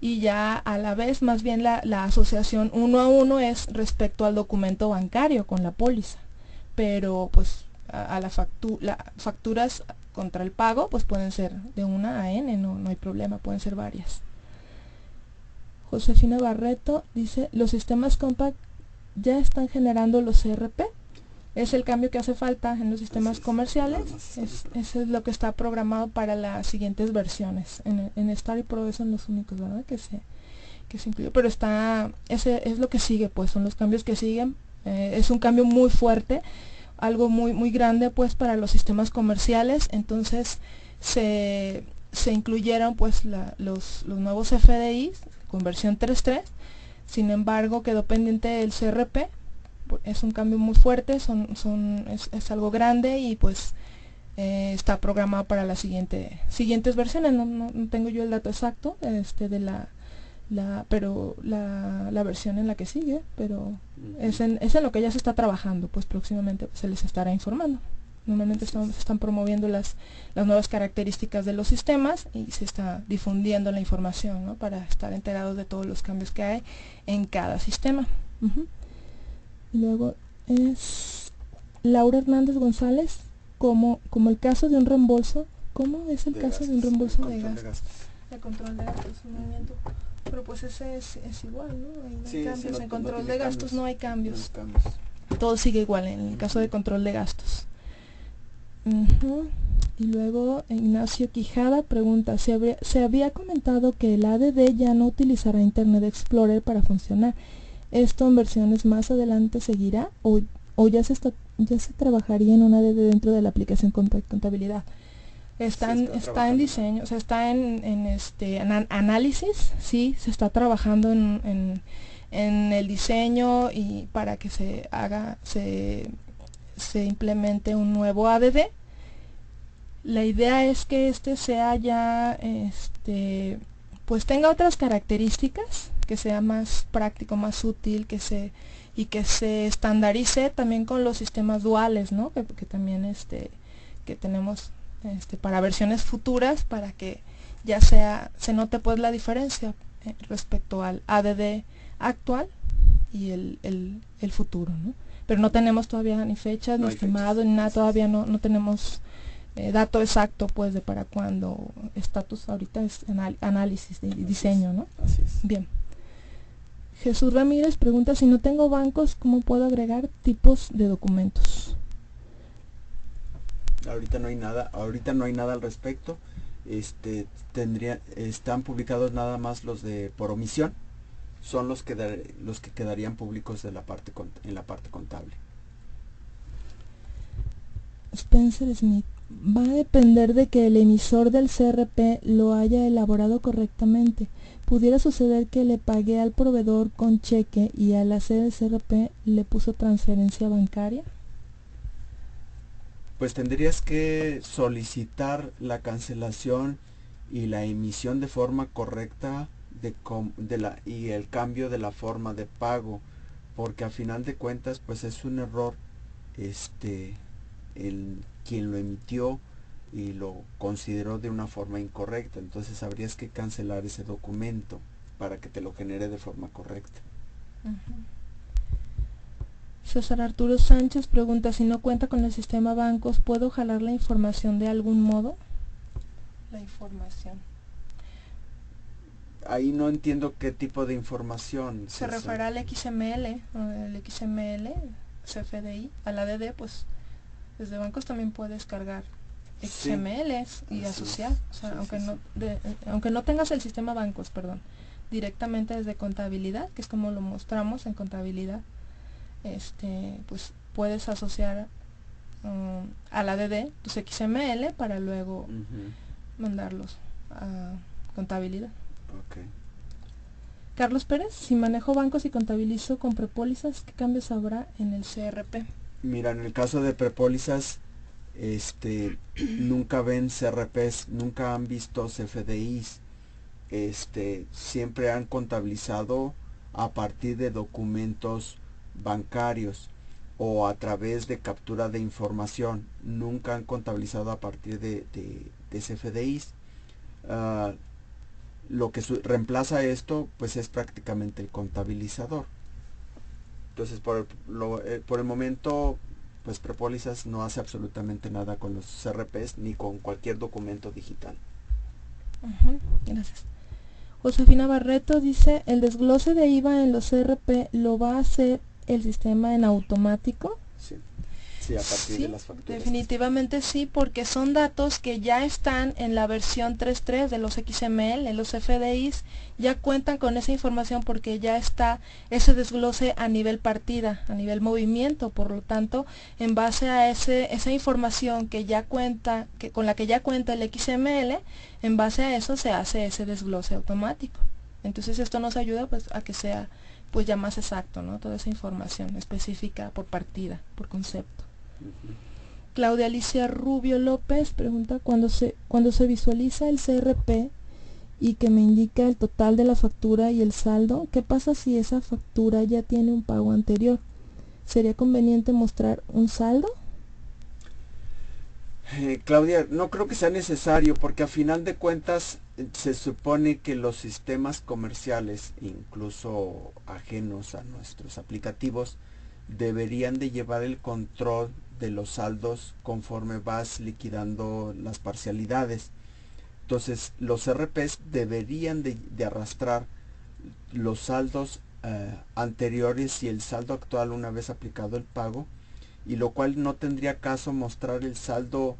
A: y ya a la vez más bien la asociación 1 a 1 es respecto al documento bancario con la póliza, pero pues a las facturas contra el pago pues pueden ser de una a n, no hay problema, pueden ser varias. Josefina Barreto dice, los sistemas Compact ya están generando los CRP. Es el cambio que hace falta en los sistemas comerciales. Eso es lo que está programado para las siguientes versiones. En Star y Pro son los únicos, ¿verdad?, que se incluyó. Pero ese es lo que sigue, pues son los cambios que siguen. Es un cambio muy fuerte, algo muy, muy grande pues para los sistemas comerciales. Entonces se incluyeron pues los nuevos FDIs con versión 3.3. Sin embargo, quedó pendiente el CRP. Es un cambio muy fuerte, es algo grande y pues está programado para las siguientes versiones. No tengo yo el dato exacto de la versión en la que sigue, pero es en lo que ya se está trabajando, pues próximamente se les estará informando. Normalmente se están promoviendo las nuevas características de los sistemas y se está difundiendo la información, ¿no?, para estar enterados de todos los cambios que hay en cada sistema. Luego es Laura Hernández González, como el caso de un reembolso. ¿Cómo es el caso de un reembolso de gastos? El control de gastos, un movimiento. Pero pues ese es igual, ¿no? No hay cambios. En control de gastos no hay cambios. Todo sigue igual en el caso de control de gastos. Y luego Ignacio Quijada pregunta, se había comentado que el ADD ya no utilizará Internet Explorer para funcionar. ¿esto en versiones más adelante seguirá o ya se trabajaría en una ADD dentro de la aplicación contabilidad? Está en diseño, o sea, está en análisis, sí, se está trabajando en el diseño y para que se implemente un nuevo ADD. La idea es que sea ya, pues tenga otras características, que sea más práctico, más útil, y que se estandarice también con los sistemas duales, ¿no? Que también que tenemos para versiones futuras, para que ya se note pues la diferencia respecto al ADD actual y el futuro, ¿no? Pero no tenemos todavía ni fechas, ni estimado, ni nada, todavía no tenemos dato exacto pues de para cuándo. Estatus ahorita es análisis de diseño, ¿no?
C: Así es.
A: Bien. Jesús Ramírez pregunta, si no tengo bancos, ¿cómo puedo agregar tipos de documentos?
C: Ahorita no hay nada al respecto. Están publicados nada más los de por omisión, son los que quedarían públicos en la parte contable.
A: Spencer Smith, va a depender de que el emisor del CRP lo haya elaborado correctamente. Pudiera suceder que le pagué al proveedor con cheque y al hacer el CRP le puso transferencia bancaria.
C: Pues tendrías que solicitar la cancelación y la emisión de forma correcta y el cambio de la forma de pago, porque a final de cuentas pues es un error quien lo emitió y lo consideró de una forma incorrecta, entonces habrías que cancelar ese documento para que te lo genere de forma correcta.
A: César Arturo Sánchez pregunta, si no cuenta con el sistema bancos, ¿puedo jalar la información de algún modo? La información.
C: Ahí no entiendo qué tipo de información.
A: Se refiere al XML, el XML, CFDI, al ADD, pues desde bancos también puedes cargar XMLs y asociar, o sea, aunque no tengas el sistema bancos, perdón, directamente desde contabilidad, que es como lo mostramos en contabilidad, pues puedes asociar al ADD tus XML para luego mandarlos a contabilidad.
C: Okay.
A: Carlos Pérez, si manejo bancos y contabilizo con prepólizas, ¿qué cambios habrá en el CRP?
C: Mira, en el caso de prepólizas, nunca ven CRPs, nunca han visto CFDIs, siempre han contabilizado a partir de documentos bancarios o a través de captura de información, nunca han contabilizado a partir de CFDIs. Lo que reemplaza esto pues es prácticamente el contabilizador. Entonces por el momento pues Prepólizas no hace absolutamente nada con los CRPs ni con cualquier documento digital.
A: Gracias. Josefina Barreto dice, ¿el desglose de IVA en los CRP lo va a hacer el sistema en automático?
C: Sí, a partir de las facturas.
A: Definitivamente sí, porque son datos que ya están en la versión 3.3 de los XML, los FDIs ya cuentan con esa información porque ya está ese desglose a nivel partida, a nivel movimiento, por lo tanto, en base a esa información que ya cuenta, con la que ya cuenta el XML, en base a eso se hace ese desglose automático. Entonces esto nos ayuda pues a que sea pues ya más exacto, ¿no? Toda esa información específica por partida, por concepto. Claudia Alicia Rubio López pregunta, cuando se visualiza el CRP y que me indica el total de la factura y el saldo, ¿qué pasa si esa factura ya tiene un pago anterior? ¿Sería conveniente mostrar un saldo?
C: Claudia, no creo que sea necesario porque a final de cuentas se supone que los sistemas comerciales, incluso ajenos a nuestros aplicativos, deberían de llevar el control de los saldos conforme vas liquidando las parcialidades. Entonces los RPs deberían de arrastrar los saldos anteriores y el saldo actual una vez aplicado el pago, y lo cual no tendría caso mostrar el saldo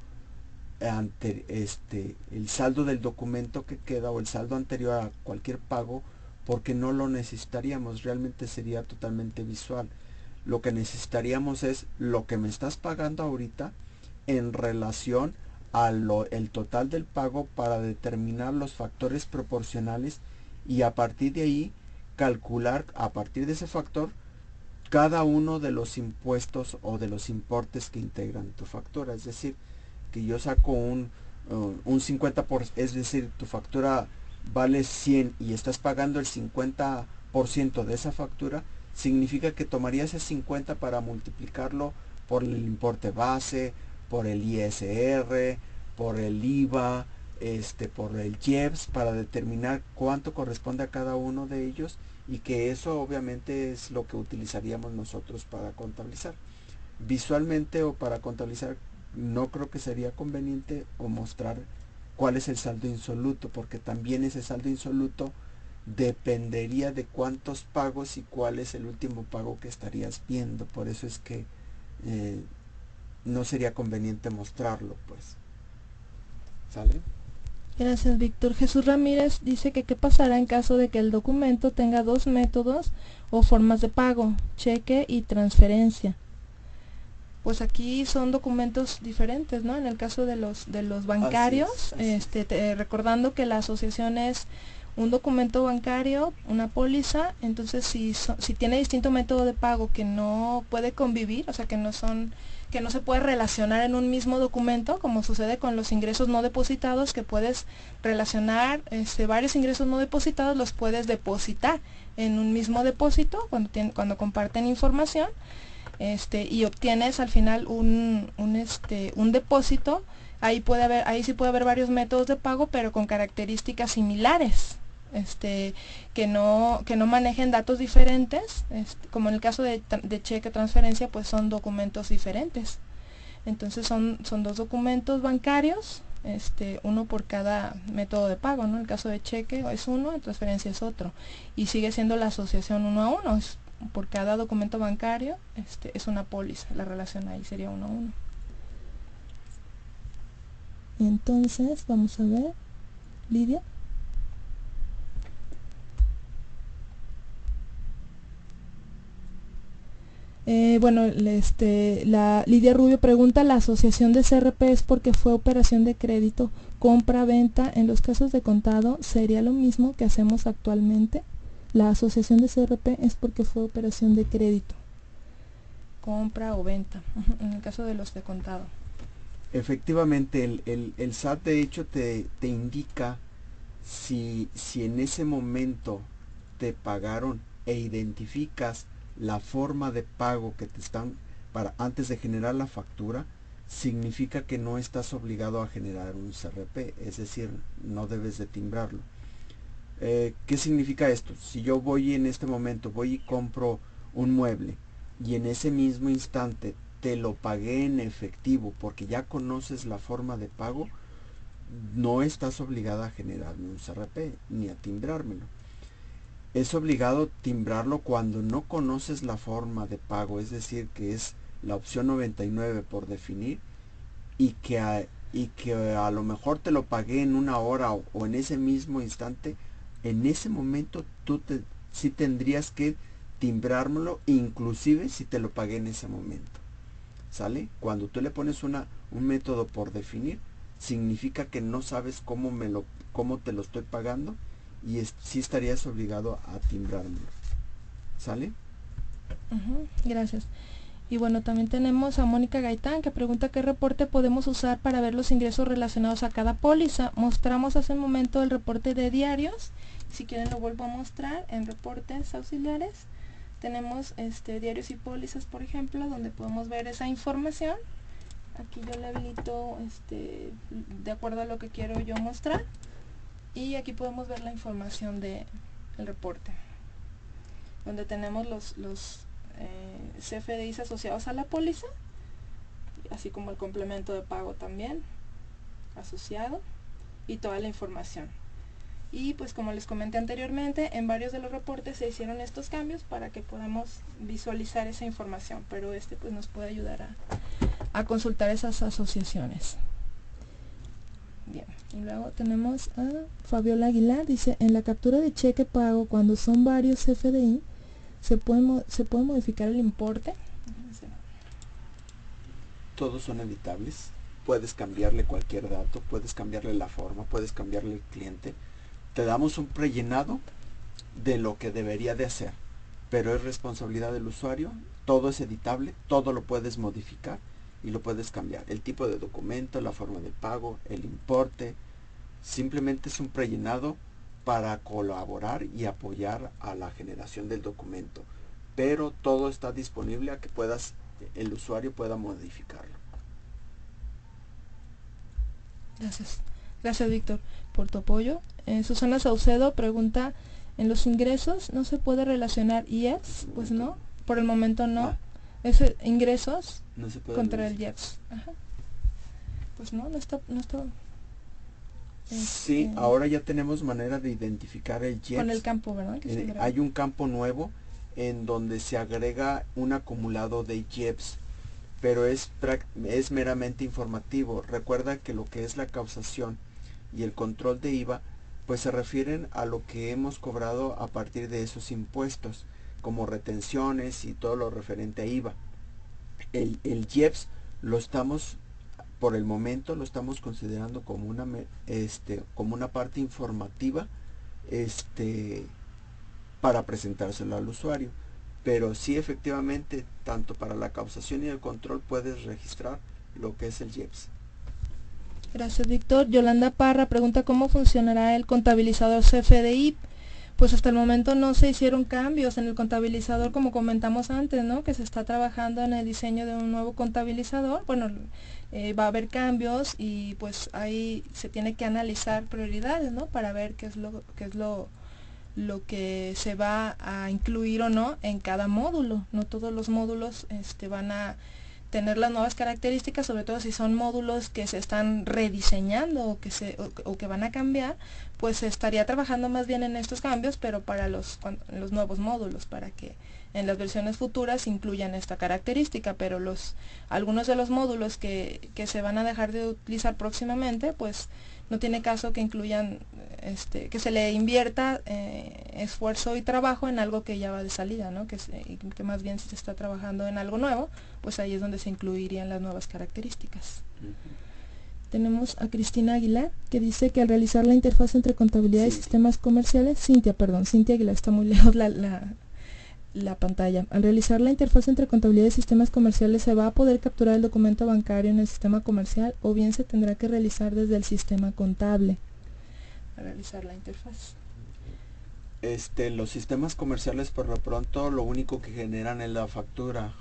C: el saldo del documento que queda o el saldo anterior a cualquier pago, porque no lo necesitaríamos, realmente sería totalmente visual. Lo que necesitaríamos es lo que me estás pagando ahorita en relación a el total del pago para determinar los factores proporcionales y a partir de ahí calcular a partir de ese factor cada uno de los impuestos o de los importes que integran tu factura. Es decir, que yo saco un 50%, es decir, tu factura vale 100 y estás pagando el 50% de esa factura, significa que tomaría ese 50 para multiplicarlo por el importe base, por el ISR, por el IVA, por el IEPS, para determinar cuánto corresponde a cada uno de ellos, y que eso obviamente es lo que utilizaríamos nosotros para contabilizar. Visualmente o para contabilizar no creo que sería conveniente o mostrar cuál es el saldo insoluto, porque también ese saldo insoluto dependería de cuántos pagos y cuál es el último pago que estarías viendo. Por eso es que no sería conveniente mostrarlo, pues. ¿Sale?
A: Gracias, Víctor. Jesús Ramírez dice que qué pasará en caso de que el documento tenga dos métodos o formas de pago, cheque y transferencia. Pues aquí son documentos diferentes, ¿no? En el caso de los bancarios,
C: así es.
A: Recordando que la asociación es un documento bancario, una póliza, entonces si tiene distinto método de pago que no puede convivir, o sea que no se puede relacionar en un mismo documento, como sucede con los ingresos no depositados, que puedes relacionar varios ingresos no depositados, los puedes depositar en un mismo depósito cuando comparten información, y obtienes al final un depósito. Ahí sí puede haber varios métodos de pago, pero con características similares, que no manejen datos diferentes, como en el caso de cheque transferencia, pues son documentos diferentes. Entonces son dos documentos bancarios, uno por cada método de pago, ¿no? En el caso de cheque es uno, en transferencia es otro, y sigue siendo la asociación uno a uno. Por cada documento bancario es una póliza, la relación ahí sería uno a uno. Entonces vamos a ver, Lidia. Bueno, la Lidia Rubio pregunta, ¿la asociación de CRP es porque fue operación de crédito, compra-venta? En los casos de contado, ¿sería lo mismo que hacemos actualmente? La asociación de CRP es porque fue operación de crédito, compra o venta, en el caso de los de contado.
C: Efectivamente, el SAT de hecho te indica si en ese momento te pagaron e identificas la forma de pago que te están antes de generar la factura, significa que no estás obligado a generar un CRP, es decir, no debes de timbrarlo. ¿Qué significa esto? Si yo voy en este momento, voy y compro un mueble y en ese mismo instante te lo pagué en efectivo porque ya conoces la forma de pago, no estás obligada a generarme un CRP ni a timbrármelo. Es obligado timbrarlo cuando no conoces la forma de pago, es decir, que es la opción 99 por definir, y que a lo mejor te lo pagué en una hora o en ese mismo instante. En ese momento tú sí tendrías que timbrármelo, inclusive si te lo pagué en ese momento. ¿Sale? Cuando tú le pones un método por definir, significa que no sabes cómo te lo estoy pagando, y sí estarías obligado a timbrármelo. ¿Sale?
A: Gracias. Y bueno, también tenemos a Mónica Gaitán, que pregunta qué reporte podemos usar para ver los ingresos relacionados a cada póliza. Mostramos hace un momento el reporte de diarios. Si quieren lo vuelvo a mostrar en reportes auxiliares. Tenemos diarios y pólizas, por ejemplo, donde podemos ver esa información. Aquí yo le habilito de acuerdo a lo que quiero yo mostrar. Y aquí podemos ver la información del reporte, donde tenemos los CFDIs asociados a la póliza, así como el complemento de pago también asociado, y toda la información. Y pues como les comenté anteriormente, en varios de los reportes se hicieron estos cambios para que podamos visualizar esa información, pero pues nos puede ayudar a consultar esas asociaciones. Bien, y luego tenemos a Fabiola Aguilar, dice, en la captura de cheque pago, cuando son varios CFDI, ¿se puede modificar el importe?
C: Todos son editables. Puedes cambiarle cualquier dato, puedes cambiarle la forma, puedes cambiarle el cliente. Te damos un prellenado de lo que debería de hacer, pero es responsabilidad del usuario. Todo es editable, todo lo puedes modificar y lo puedes cambiar. El tipo de documento, la forma de pago, el importe. Simplemente es un prellenado para colaborar y apoyar a la generación del documento, pero todo está disponible a que el usuario pueda modificarlo.
A: Gracias. Gracias, Víctor, por tu apoyo. Susana Saucedo pregunta, ¿en los ingresos no se puede relacionar IEPS? Pues no, por el momento no. Es ingresos
C: no se puede
A: contra el IEPS. Ajá. Pues no está.
C: Sí, ahora ya tenemos manera de identificar el IEPS.
A: Con el campo, ¿verdad?
C: Hay un campo nuevo en donde se agrega un acumulado de IEPS, pero es meramente informativo. Recuerda que lo que es la causación y el control de IVA, pues se refieren a lo que hemos cobrado a partir de esos impuestos, como retenciones y todo lo referente a IVA. El IEPS por el momento lo estamos considerando como una parte informativa para presentárselo al usuario. Pero sí, efectivamente, tanto para la causación y el control puedes registrar lo que es el IEPS.
A: Gracias, Víctor. Yolanda Parra pregunta cómo funcionará el contabilizador CFDI. Pues hasta el momento no se hicieron cambios en el contabilizador, como comentamos antes, ¿no? Que se está trabajando en el diseño de un nuevo contabilizador. Bueno, va a haber cambios y pues ahí se tiene que analizar prioridades, ¿no? Para ver qué es lo que se va a incluir o no en cada módulo. No todos los módulos van a tener las nuevas características, sobre todo si son módulos que se están rediseñando o que van a cambiar, pues se estaría trabajando más bien en estos cambios, pero para los nuevos módulos, para que en las versiones futuras incluyan esta característica, pero algunos de los módulos que se van a dejar de utilizar próximamente, pues no tiene caso que incluyan, que se le invierta esfuerzo y trabajo en algo que ya va de salida, ¿no? Que más bien si se está trabajando en algo nuevo, pues ahí es donde se incluirían las nuevas características. Tenemos a Cristina Aguilar, que dice que al realizar la interfaz entre contabilidad y sistemas comerciales, Cintia Aguilar, está muy lejos la pantalla. Al realizar la interfaz entre contabilidad y sistemas comerciales, ¿se va a poder capturar el documento bancario en el sistema comercial o bien se tendrá que realizar desde el sistema contable? A realizar la interfaz.
C: Los sistemas comerciales por lo pronto lo único que generan es la factura.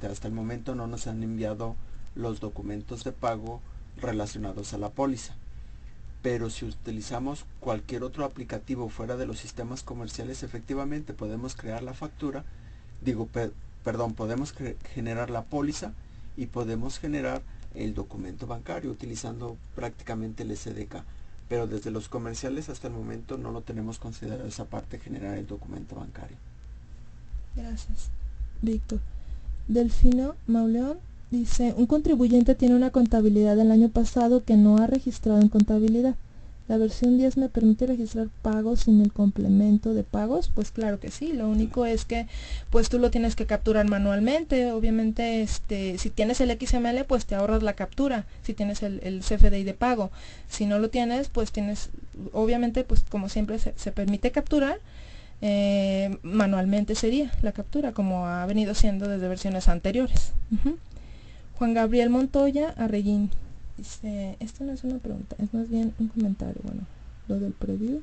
C: Hasta el momento no nos han enviado los documentos de pago relacionados a la póliza. Pero si utilizamos cualquier otro aplicativo fuera de los sistemas comerciales, efectivamente podemos crear la factura, podemos generar la póliza y podemos generar el documento bancario utilizando prácticamente el SDK. Pero desde los comerciales hasta el momento no lo tenemos considerado esa parte, generar el documento bancario.
A: Gracias, Víctor. Delfino Mauleón dice, un contribuyente tiene una contabilidad del año pasado que no ha registrado en contabilidad. ¿La versión 10 me permite registrar pagos sin el complemento de pagos? Pues claro que sí, lo único es que pues tú lo tienes que capturar manualmente. Obviamente si tienes el XML pues te ahorras la captura, si tienes el CFDI de pago. Si no lo tienes pues obviamente pues como siempre se permite capturar. Manualmente sería la captura, como ha venido siendo desde versiones anteriores. Juan Gabriel Montoya Arreguín dice, esto no es una pregunta, es más bien un comentario. Bueno, lo del preview,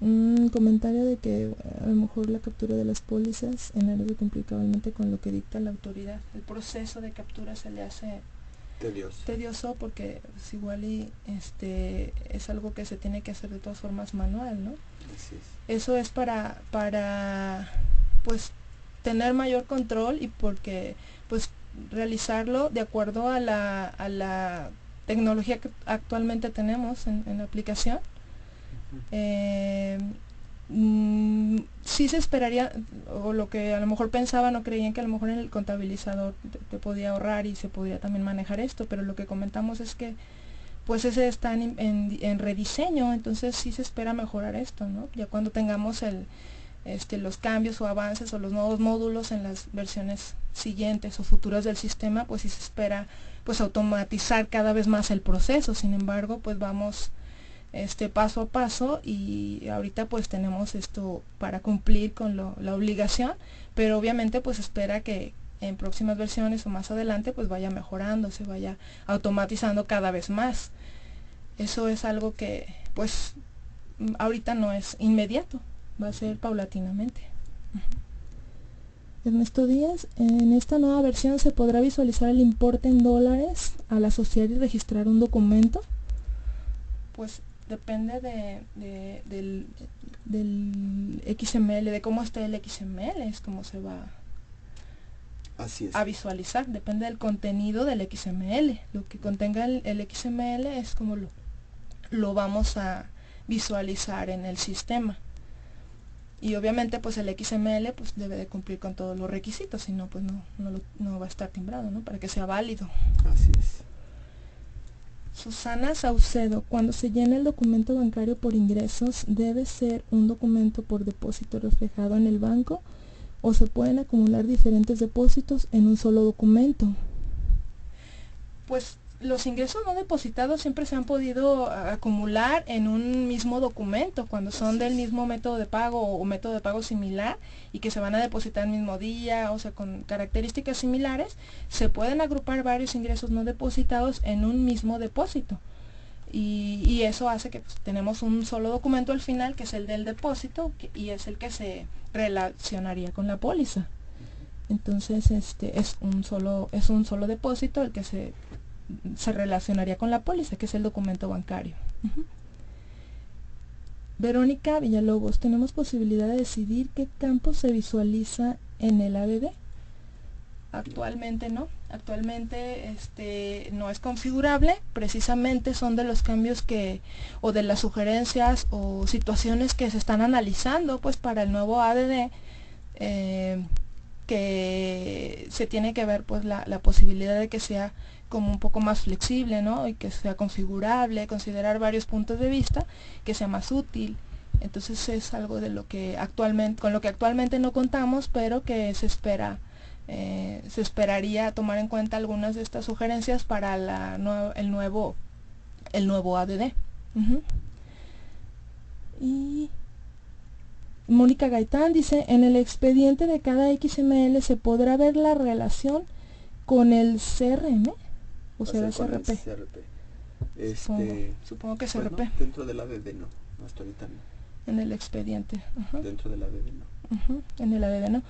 A: un comentario de que a lo mejor la captura de las pólizas en áreas de cumplir cabalmente con lo que dicta la autoridad, el proceso de captura se le hace tedioso porque pues, igual y es algo que se tiene que hacer de todas formas manual, ¿no?
C: Así es.
A: Eso es para pues tener mayor control y porque pues realizarlo de acuerdo a la tecnología que actualmente tenemos en la aplicación. sí se esperaría, o lo que a lo mejor pensaban o creían que a lo mejor en el contabilizador te podía ahorrar y se podía también manejar esto, pero lo que comentamos es que pues ese está en rediseño, entonces sí se espera mejorar esto, ¿no? Ya cuando tengamos los cambios o avances o los nuevos módulos en las versiones siguientes o futuras del sistema, pues sí se espera pues automatizar cada vez más el proceso. Sin embargo, pues vamos paso a paso, y ahorita pues tenemos esto para cumplir con la obligación, pero obviamente pues espera que en próximas versiones o más adelante pues vaya mejorando, se vaya automatizando cada vez más. Eso es algo que pues ahorita no es inmediato, va a ser paulatinamente. Ernesto Díaz, en esta nueva versión se podrá visualizar el importe en dólares al asociar y registrar un documento. Pues depende del XML, de cómo esté el XML, es como se va a visualizar, depende del contenido del XML. Lo que contenga el XML es como lo vamos a visualizar en el sistema. Y obviamente pues el XML pues debe de cumplir con todos los requisitos, si no pues no va a estar timbrado, ¿no? Para que sea válido.
C: Así es.
A: Susana Saucedo, cuando se llena el documento bancario por ingresos, ¿debe ser un documento por depósito reflejado en el banco o se pueden acumular diferentes depósitos en un solo documento? Pues los ingresos no depositados siempre se han podido acumular en un mismo documento cuando son del mismo método de pago o método de pago similar y que se van a depositar el mismo día, o sea, con características similares. Se pueden agrupar varios ingresos no depositados en un mismo depósito, y eso hace que pues, tenemos un solo documento al final, que es el del depósito, y es el que se relacionaría con la póliza. Entonces es un solo depósito el que se relacionaría con la póliza, que es el documento bancario. Verónica Villalobos, ¿tenemos posibilidad de decidir qué campo se visualiza en el ADD? Actualmente no, actualmente no es configurable, precisamente son de los cambios o de las sugerencias o situaciones que se están analizando pues para el nuevo ADD, que se tiene que ver pues la posibilidad de que sea como un poco más flexible, ¿no? Y que sea configurable, considerar varios puntos de vista, que sea más útil. Entonces es algo de lo que con lo que actualmente no contamos, pero que se esperaría tomar en cuenta algunas de estas sugerencias para el nuevo ADD. Y Mónica Gaitán dice, en el expediente de cada XML se podrá ver la relación con el CRM o será CRP. Supongo que CRP.
C: Bueno, dentro del ADD no, hasta ahorita no.
A: En el expediente.
C: Dentro del ADD no.
A: En el ADD no.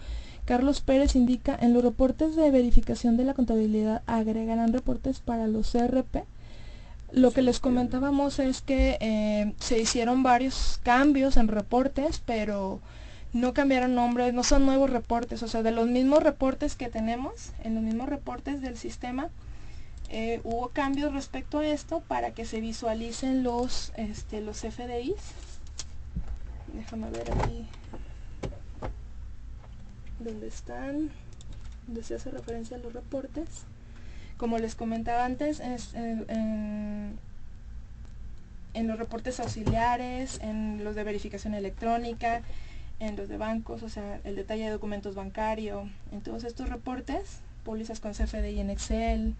A: Carlos Pérez indica, en los reportes de verificación de la contabilidad agregarán reportes para los CRP. Lo que les comentábamos es que se hicieron varios cambios en reportes, pero no cambiaron nombres, no son nuevos reportes, o sea, de los mismos reportes que tenemos, en los mismos reportes del sistema, hubo cambios respecto a esto para que se visualicen los FDIs. Déjame ver aquí donde están, donde se hace referencia a los reportes. Como les comentaba antes, en los reportes auxiliares, en los de verificación electrónica, en los de bancos, o sea, el detalle de documentos bancarios, en todos estos reportes, pólizas con CFDI en Excel,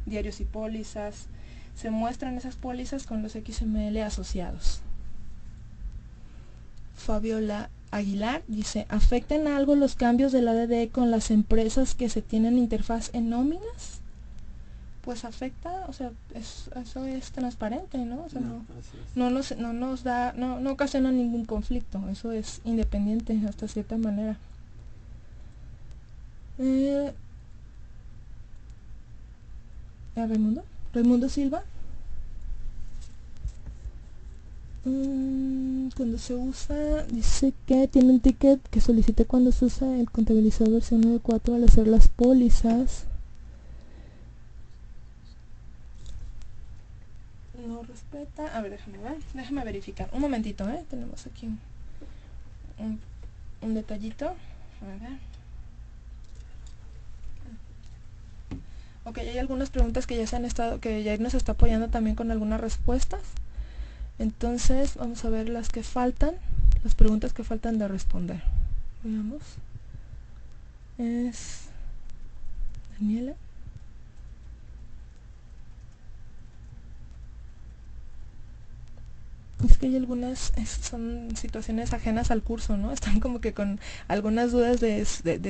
A: diarios y pólizas, se muestran esas pólizas con los XML asociados. Fabiola Aguilar dice, ¿afectan algo los cambios del ADD con las empresas que se tienen interfaz en nóminas? Pues afecta, o sea, eso es transparente, ¿no? O sea, no ocasiona ningún conflicto, eso es independiente hasta cierta manera. Raimundo Silva. Cuando se usa, dice que tiene un ticket que solicite cuando se usa el contabilizador versión 9.4 al hacer las pólizas. No respeta. A ver, déjame verificar. Un momentito, tenemos aquí un detallito. A ver. Ok, hay algunas preguntas que ya se han estado, que Yair nos está apoyando también con algunas respuestas. Entonces vamos a ver las que faltan, las preguntas que faltan de responder. Veamos. Es Daniela. Es que hay algunas, son situaciones ajenas al curso, ¿no? Están como que con algunas dudas de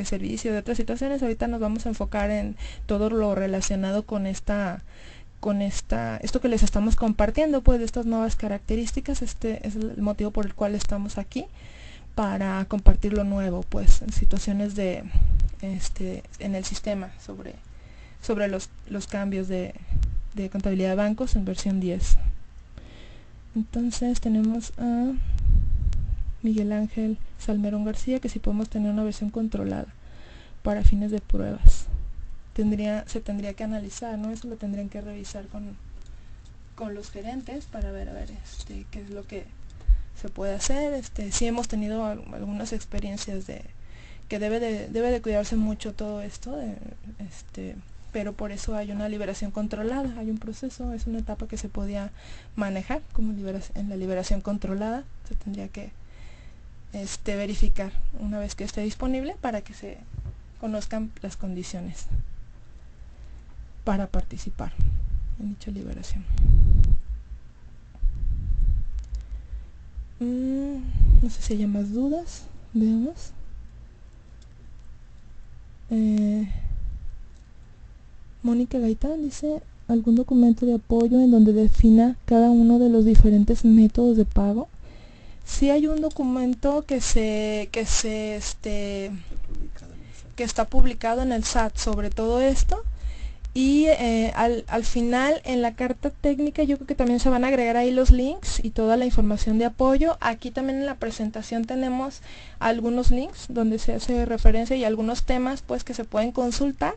A: servicio, de otras situaciones. Ahorita nos vamos a enfocar en todo lo relacionado con esto que les estamos compartiendo, pues de estas nuevas características. Este es el motivo por el cual estamos aquí, para compartir lo nuevo, pues en situaciones de en el sistema sobre los cambios de contabilidad de bancos en versión 10. Entonces tenemos a Miguel Ángel Salmerón García, que si podemos tener una versión controlada para fines de pruebas. Se tendría que analizar, ¿no? Eso lo tendrían que revisar con los gerentes para ver, qué es lo que se puede hacer. Sí hemos tenido algunas experiencias de que debe de cuidarse mucho todo esto, pero por eso hay una liberación controlada, hay un proceso, es una etapa que se podía manejar como en la liberación controlada. Se tendría que verificar una vez que esté disponible para que se conozcan las condiciones para participar en dicha liberación. No sé si hay más dudas. Veamos. Mónica Gaitán dice: ¿algún documento de apoyo en donde defina cada uno de los diferentes métodos de pago? Sí hay un documento que está publicado en el SAT sobre todo esto. Y al final, en la carta técnica, yo creo que también se van a agregar ahí los links y toda la información de apoyo. Aquí también en la presentación tenemos algunos links donde se hace referencia y algunos temas pues que se pueden consultar.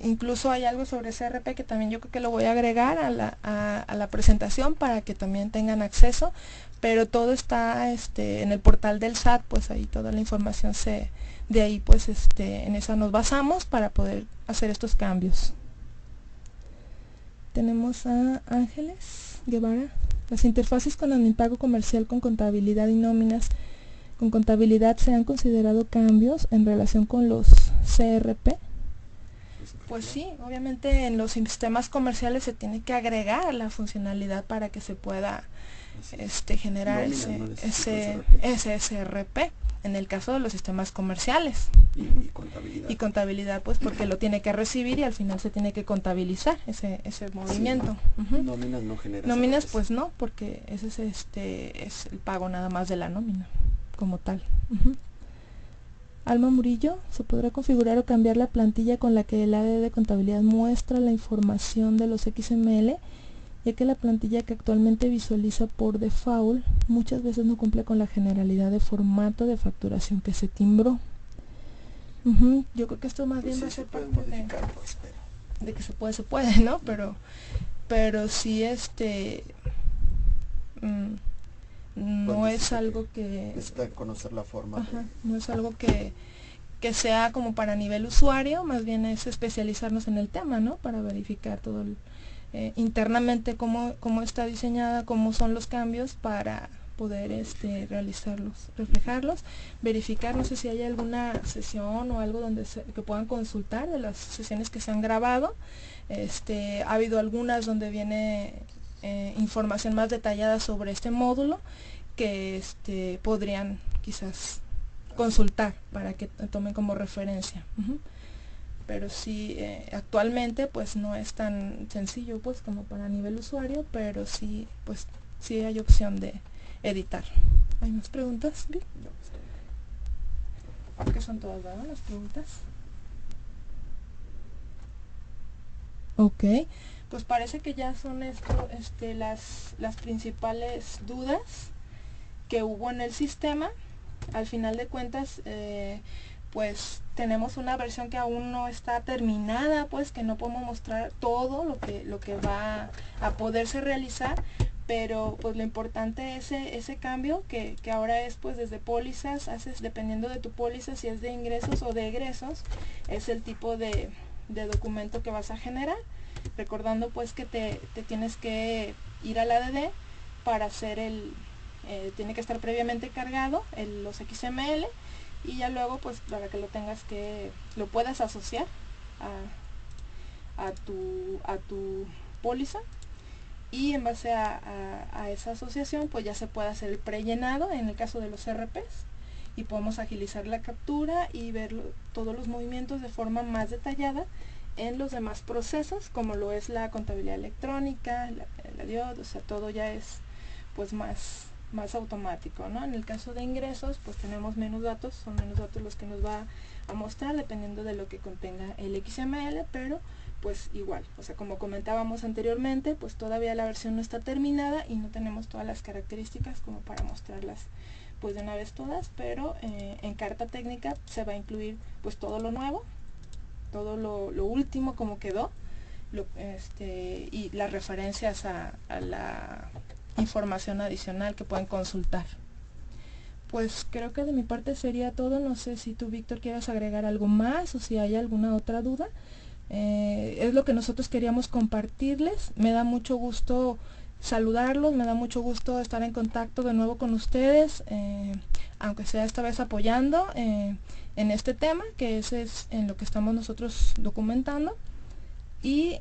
A: Incluso hay algo sobre CRP que también yo creo que lo voy a agregar a la presentación para que también tengan acceso. Pero todo está en el portal del SAT, pues ahí toda la información de ahí pues en esa nos basamos para poder hacer estos cambios. Tenemos a Ángeles Guevara: las interfaces con Adminpago comercial con contabilidad y nóminas con contabilidad, ¿se han considerado cambios en relación con los CRP? Pues sí, obviamente en los sistemas comerciales se tiene que agregar la funcionalidad para que se pueda generar ese SRP en el caso de los sistemas comerciales. Y contabilidad pues porque lo tiene que recibir y al final se tiene que contabilizar ese movimiento.
C: Sí. Nóminas no genera.
A: Nóminas pues no, porque ese es el pago nada más de la nómina como tal. Alma Murillo: ¿se podrá configurar o cambiar la plantilla con la que el área de contabilidad muestra la información de los XML, ya que la plantilla que actualmente visualiza por default muchas veces no cumple con la generalidad de formato de facturación que se timbró? Yo creo que esto más bien va a ser parte de que se puede, ¿no? Pero sí no es algo que
C: necesita conocer la forma.
A: No es algo que sea como para nivel usuario, más bien es especializarnos en el tema, ¿no? Para verificar todo internamente cómo está diseñada, cómo son los cambios para poder realizarlos, reflejarlos, verificar. No sé si hay alguna sesión o algo donde que puedan consultar de las sesiones que se han grabado. Ha habido algunas donde viene información más detallada sobre este módulo que podrían quizás consultar para que tomen como referencia. Pero sí, actualmente pues no es tan sencillo pues como para nivel usuario, pero sí pues sí hay opción de editar. ¿Hay más preguntas? ¿Sí? ¿Qué son todas, verdad, las preguntas? Ok, pues parece que ya son las principales dudas que hubo en el sistema. Al final de cuentas, pues tenemos una versión que aún no está terminada, pues que no podemos mostrar todo lo que va a poderse realizar, pero pues lo importante es ese cambio que ahora es pues desde pólizas, haces dependiendo de tu póliza, si es de ingresos o de egresos, es el tipo de documento que vas a generar, recordando pues que te tienes que ir al ADD para hacer tiene que estar previamente cargado los XML, y ya luego pues para que lo puedas asociar a tu póliza, y en base a esa asociación pues ya se puede hacer el prellenado en el caso de los RPs, y podemos agilizar la captura y ver todos los movimientos de forma más detallada en los demás procesos, como lo es la contabilidad electrónica, la DIOD, o sea, todo ya es pues más automático, ¿no? En el caso de ingresos pues tenemos menos datos, son menos datos los que nos va a mostrar dependiendo de lo que contenga el XML, pero pues igual, o sea, como comentábamos anteriormente, pues todavía la versión no está terminada y no tenemos todas las características como para mostrarlas pues de una vez todas, pero en carta técnica se va a incluir pues todo lo nuevo, todo lo último como quedó, y las referencias a la información adicional que pueden consultar. Pues creo que de mi parte sería todo. No sé si tú, Víctor, quieras agregar algo más o si hay alguna otra duda. Es lo que nosotros queríamos compartirles. Me da mucho gusto saludarlos, me da mucho gusto estar en contacto de nuevo con ustedes, aunque sea esta vez apoyando en este tema, que ese es en lo que estamos nosotros documentando. Y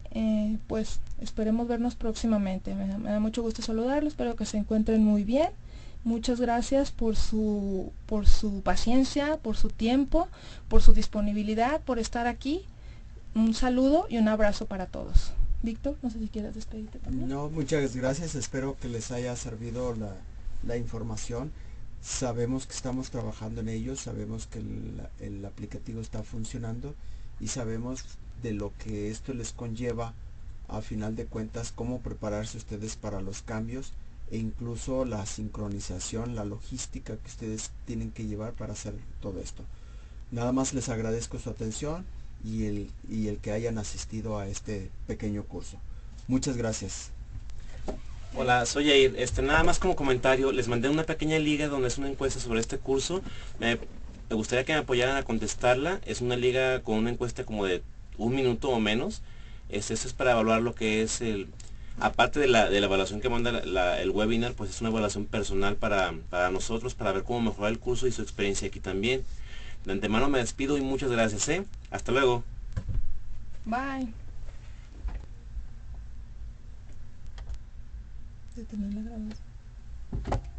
A: pues esperemos vernos próximamente. Me da mucho gusto saludarlos, espero que se encuentren muy bien. Muchas gracias por su paciencia, por su tiempo, por su disponibilidad, por estar aquí. Un saludo y un abrazo para todos. Víctor, no sé si quieres despedirte también.
C: No, muchas gracias, espero que les haya servido la información. Sabemos que estamos trabajando en ello, sabemos que el aplicativo está funcionando y sabemos de lo que esto les conlleva, a final de cuentas, cómo prepararse ustedes para los cambios e incluso la sincronización, la logística que ustedes tienen que llevar para hacer todo esto. Nada más les agradezco su atención y el que hayan asistido a este pequeño curso. Muchas gracias.
B: Hola, soy Jair. Nada más como comentario, les mandé una pequeña liga donde es una encuesta sobre este curso. Me gustaría que me apoyaran a contestarla. Es una liga con una encuesta como de 1 minuto o menos. Eso es para evaluar lo que es aparte de la evaluación que manda el webinar, pues es una evaluación personal para nosotros, para ver cómo mejorar el curso y su experiencia aquí también. De antemano me despido y muchas gracias. Hasta luego.
A: Bye. Detener la grabación.